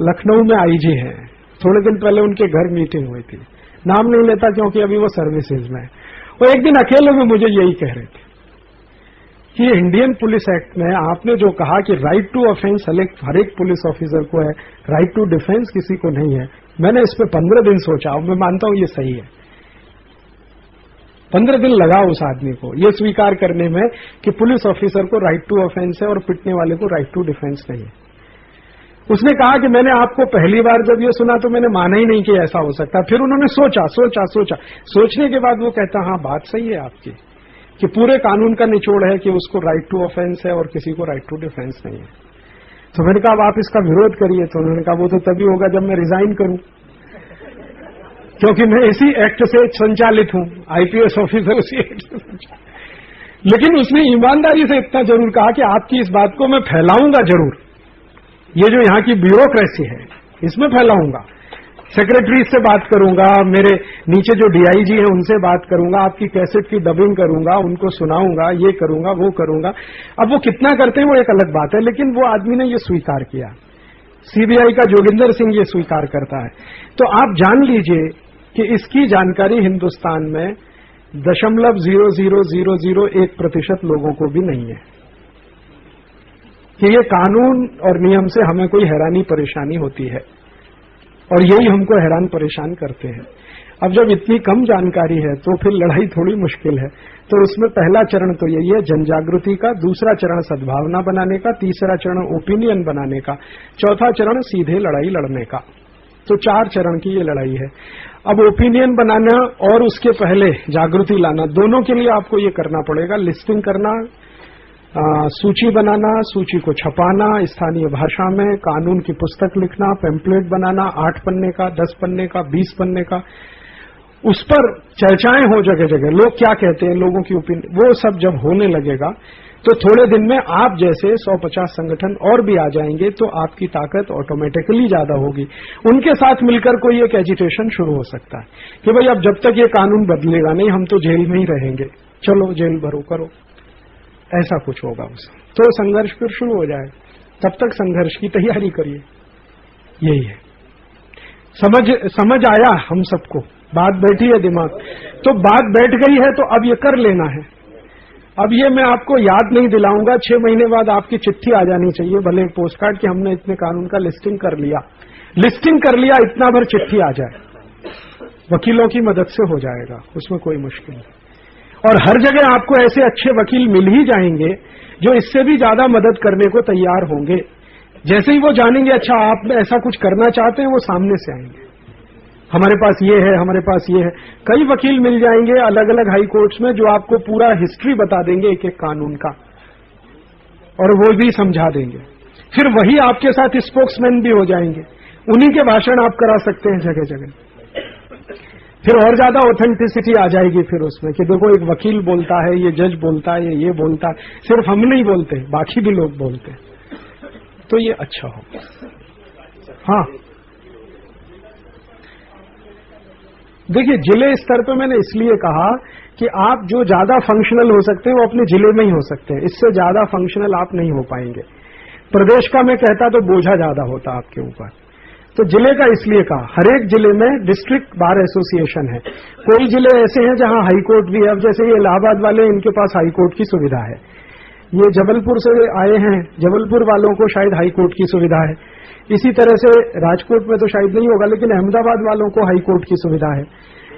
लखनऊ में आईजी हैं। थोड़े दिन पहले उनके घर मीटिंग हुई थी, नाम नहीं लेता क्योंकि अभी वो सर्विसेज में है। वो एक दिन अकेले में मुझे यही कह रहे थे कि इंडियन पुलिस एक्ट में आपने जो कहा कि राइट टू ऑफेंस हर एक पुलिस ऑफिसर को है, राइट टू डिफेंस किसी को नहीं है। मैंने इस पे 15 दिन सोचा और मैं मानता हूं ये सही है। 15 दिन लगा उस आदमी को ये स्वीकार करने में कि पुलिस ऑफिसर को राइट टू ऑफेंस है और पिटने वाले को राइट टू डिफेंस नहीं है। उसने कहा कि मैंने आपको पहली बार जब ये सुना तो मैंने माना ही नहीं कि ऐसा हो सकता। फिर उन्होंने सोचने के बाद वो कहता हाँ बात सही है आपकी कि पूरे कानून का निचोड़ है कि उसको राइट टू ऑफेंस है और किसी को राइट टू डिफेंस नहीं है। तो मैंने कहा अब आप इसका विरोध करिए। तो उन्होंने कहा वो तो तभी होगा जब मैं रिजाइन करूं, क्योंकि मैं इसी एक्ट से संचालित हूं, आईपीएस ऑफिसर उसी एक्ट से संचालित। लेकिन उसने ईमानदारी से इतना जरूर कहा कि आपकी इस बात को मैं फैलाऊंगा जरूर, ये जो यहाँ की ब्यूरोक्रेसी है इसमें फैलाऊंगा, सेक्रेटरी से बात करूंगा, मेरे नीचे जो डीआईजी है उनसे बात करूंगा, आपकी कैसेट की डबिंग करूंगा, उनको सुनाऊंगा, ये करूंगा वो करूंगा। अब वो कितना करते हैं वो एक अलग बात है, लेकिन वो आदमी ने ये स्वीकार किया। सीबीआई का जोगिंदर सिंह ये स्वीकार करता है। तो आप जान लीजिए कि इसकी जानकारी हिंदुस्तान में 0.0001% लोगों को भी नहीं है कि ये कानून और नियम से हमें कोई हैरानी परेशानी होती है, और यही हमको हैरान परेशान करते हैं। अब जब इतनी कम जानकारी है तो फिर लड़ाई थोड़ी मुश्किल है। तो उसमें पहला चरण तो यही है जनजागृति का, दूसरा चरण सद्भावना बनाने का, तीसरा चरण ओपिनियन बनाने का, चौथा चरण सीधे लड़ाई लड़ने का। तो 4 चरण की ये लड़ाई है। अब ओपिनियन बनाना और उसके पहले जागृति लाना, दोनों के लिए आपको ये करना पड़ेगा। लिस्टिंग करना, सूची बनाना, सूची को छपाना स्थानीय भाषा में, कानून की पुस्तक लिखना, पेम्पलेट बनाना 8 पन्ने का, 10 पन्ने का, 20 पन्ने का, उस पर चर्चाएं हो जगह जगह, लोग क्या कहते हैं, लोगों की ओपिनियन, वो सब जब होने लगेगा तो थोड़े दिन में आप जैसे 150 संगठन और भी आ जाएंगे, तो आपकी ताकत ऑटोमेटिकली ज्यादा होगी। उनके साथ मिलकर कोई एक एजिटेशन शुरू हो सकता है कि भाई अब जब तक ये कानून बदलेगा नहीं हम तो जेल में ही रहेंगे, चलो जेल भरो करो, ऐसा कुछ होगा उसमें। तो संघर्ष फिर शुरू हो जाए, तब तक संघर्ष की तैयारी करिए। यही है। समझ आया हम सबको, बात बैठी है दिमाग, तो बात बैठ गई है तो अब ये कर लेना है। अब ये मैं आपको याद नहीं दिलाऊंगा, 6 महीने बाद आपकी चिट्ठी आ जानी चाहिए, भले पोस्ट कार्ड कि हमने इतने कानून का लिस्टिंग कर लिया, इतना भर चिट्ठी आ जाए। वकीलों की मदद से हो जाएगा, उसमें कोई मुश्किल नहीं। और हर जगह आपको ऐसे अच्छे वकील मिल ही जाएंगे जो इससे भी ज्यादा मदद करने को तैयार होंगे। जैसे ही वो जानेंगे अच्छा आप ऐसा कुछ करना चाहते हैं, वो सामने से आएंगे, हमारे पास ये है, हमारे पास ये है। कई वकील मिल जाएंगे अलग अलग हाई कोर्ट्स में जो आपको पूरा हिस्ट्री बता देंगे एक एक कानून का, और वो भी समझा देंगे। फिर वही आपके साथ स्पोक्समैन भी हो जाएंगे, उन्हीं के भाषण आप करा सकते हैं जगह जगह। फिर और ज्यादा ऑथेंटिसिटी आ जाएगी फिर उसमें कि देखो एक वकील बोलता है, ये जज बोलता है, ये बोलता है, सिर्फ हम नहीं बोलते, बाकी भी लोग बोलते हैं, तो ये अच्छा हो। हाँ देखिए, जिले स्तर पे मैंने इसलिए कहा कि आप जो ज्यादा फंक्शनल हो सकते हैं वो अपने जिले में ही हो सकते हैं, इससे ज्यादा फंक्शनल आप नहीं हो पाएंगे। प्रदेश का मैं कहता तो बोझा ज्यादा होता आपके ऊपर, तो जिले का इसलिए कहा। हर एक जिले में डिस्ट्रिक्ट बार एसोसिएशन है, कोई जिले ऐसे हैं जहां हाई कोर्ट भी है। अब जैसे ये इलाहाबाद वाले, इनके पास हाई कोर्ट की सुविधा है। ये जबलपुर से आए हैं, जबलपुर वालों को शायद हाई कोर्ट की सुविधा है। इसी तरह से राजकोट में तो शायद नहीं होगा, लेकिन अहमदाबाद वालों को हाई कोर्ट की सुविधा है।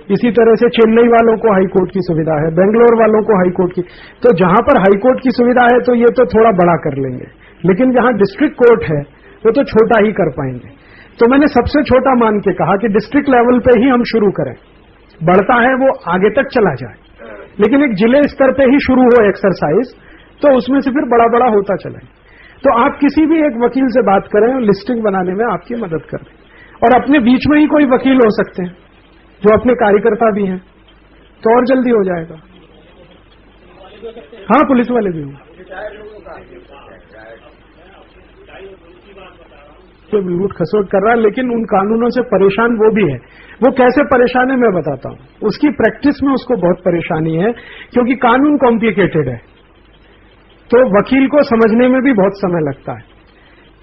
इसी तरह से चेन्नई वालों को हाई कोर्ट की सुविधा है, बेंगलोर वालों को हाई कोर्ट की। तो जहां पर हाई कोर्ट की सुविधा है तो ये तो थोड़ा बड़ा कर लेंगे, लेकिन जहां डिस्ट्रिक्ट कोर्ट है वो तो छोटा ही कर पाएंगे। तो मैंने सबसे छोटा मान के कहा कि डिस्ट्रिक्ट लेवल पे ही हम शुरू करें, बढ़ता है वो आगे तक चला जाए, लेकिन एक जिले स्तर पे ही शुरू हो एक्सरसाइज, तो उसमें से फिर बड़ा बड़ा होता चले। तो आप किसी भी एक वकील से बात करें, लिस्टिंग बनाने में आपकी मदद कर दें, और अपने बीच में ही कोई वकील हो सकते हैं जो अपने कार्यकर्ता भी हैं, तो और जल्दी हो जाएगा। हाँ, पुलिस वाले भी हों, तो लूट खसोट कर रहा है, लेकिन उन कानूनों से परेशान वो भी है। वो कैसे परेशान है मैं बताता हूं। उसकी प्रैक्टिस में उसको बहुत परेशानी है, क्योंकि कानून कॉम्प्लिकेटेड है, तो वकील को समझने में भी बहुत समय लगता है।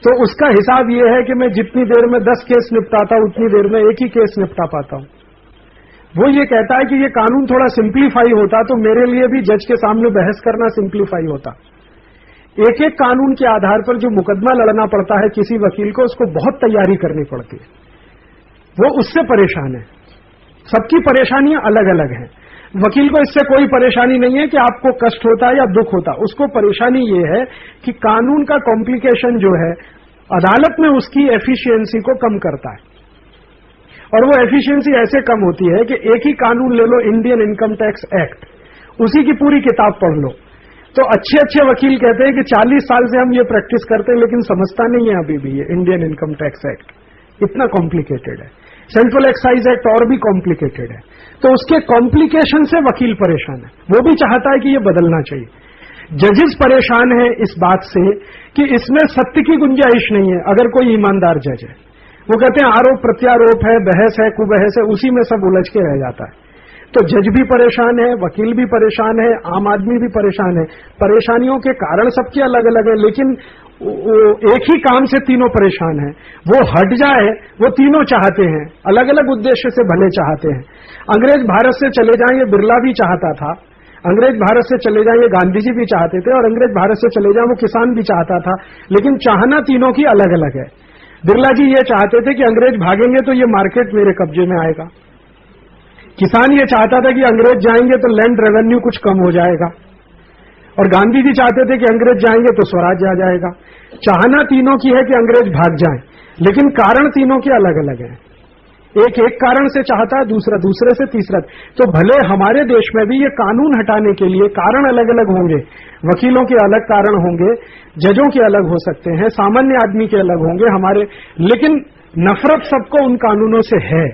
तो उसका हिसाब ये है कि मैं जितनी देर में 10 केस निपटाता हूं, उतनी देर में एक ही केस निपटा पाता हूं। वो ये कहता है कि ये कानून थोड़ा सिंप्लीफाई होता तो मेरे लिए भी जज के सामने बहस करना सिंप्लीफाई होता। एक एक कानून के आधार पर जो मुकदमा लड़ना पड़ता है किसी वकील को, उसको बहुत तैयारी करनी पड़ती है। वो उससे परेशान है। सबकी परेशानियां अलग अलग हैं। वकील को इससे कोई परेशानी नहीं है कि आपको कष्ट होता है या दुख होता, उसको परेशानी ये है कि कानून का कॉम्प्लिकेशन जो है अदालत में उसकी एफिशिएंसी को कम करता है। और वो एफिशिएंसी ऐसे कम होती है कि एक ही कानून ले लो, इंडियन इनकम टैक्स एक्ट, उसी की पूरी किताब पढ़ लो। तो अच्छे अच्छे वकील कहते हैं कि 40 साल से हम ये प्रैक्टिस करते हैं, लेकिन समझता नहीं है अभी भी ये इंडियन इनकम टैक्स एक्ट इतना कॉम्प्लिकेटेड है। सेंट्रल एक्साइज एक्ट और भी कॉम्प्लिकेटेड है। तो उसके कॉम्प्लिकेशन से वकील परेशान है, वो भी चाहता है कि ये बदलना चाहिए। जजेस परेशान है इस बात से कि इसमें सत्य की गुंजाइश नहीं है। अगर कोई ईमानदार जज है, वो कहते हैं आरोप प्रत्यारोप है, बहस है, कुबहस है, उसी में सब उलझ के रह जाता है। तो जज भी परेशान है, वकील भी परेशान है, आम आदमी भी परेशान है। परेशानियों के कारण सबके अलग अलग है, लेकिन एक ही काम से तीनों परेशान हैं। वो हट जाए, वो तीनों चाहते हैं, अलग अलग उद्देश्य से भले चाहते हैं। अंग्रेज भारत से चले जाएं ये बिरला भी चाहता था, अंग्रेज भारत से चले जाएं ये गांधी जी भी चाहते थे, और अंग्रेज भारत से चले जाएं वो किसान भी चाहता था। लेकिन चाहना तीनों की अलग अलग है। बिरला जी ये चाहते थे कि अंग्रेज भागेंगे तो ये मार्केट मेरे कब्जे में आएगा। किसान ये चाहता था कि अंग्रेज जाएंगे तो लैंड रेवेन्यू कुछ कम हो जाएगा। और गांधी जी चाहते थे कि अंग्रेज जाएंगे तो स्वराज आ जाएगा। चाहना तीनों की है कि अंग्रेज भाग जाएं, लेकिन कारण तीनों के अलग अलग हैं। एक एक कारण से चाहता है, दूसरा दूसरे से, तीसरा। तो भले हमारे देश में भी ये कानून हटाने के लिए कारण अलग अलग होंगे, वकीलों के अलग कारण होंगे, जजों के अलग हो सकते हैं, सामान्य आदमी के अलग होंगे हमारे, लेकिन नफरत सबको उन कानूनों से है।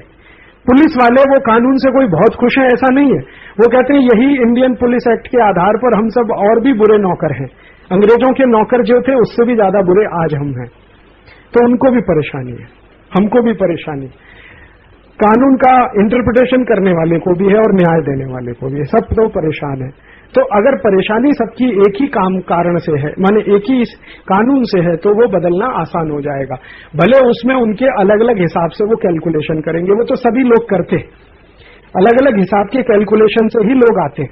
पुलिस वाले वो कानून से कोई बहुत खुश है ऐसा नहीं है। वो कहते हैं यही इंडियन पुलिस एक्ट के आधार पर हम सब और भी बुरे नौकर हैं। अंग्रेजों के नौकर जो थे उससे भी ज्यादा बुरे आज हम हैं। तो उनको भी परेशानी है, हमको भी परेशानी। कानून का इंटरप्रिटेशन करने वाले को भी है और न्याय देने वाले को भी है, सब तो परेशान है। तो अगर परेशानी सबकी एक ही काम कारण से है, माने एक ही कानून से है, तो वो बदलना आसान हो जाएगा। भले उसमें उनके अलग अलग हिसाब से वो कैलकुलेशन करेंगे, वो तो सभी लोग करते हैं, अलग अलग हिसाब के कैलकुलेशन से ही लोग आते हैं।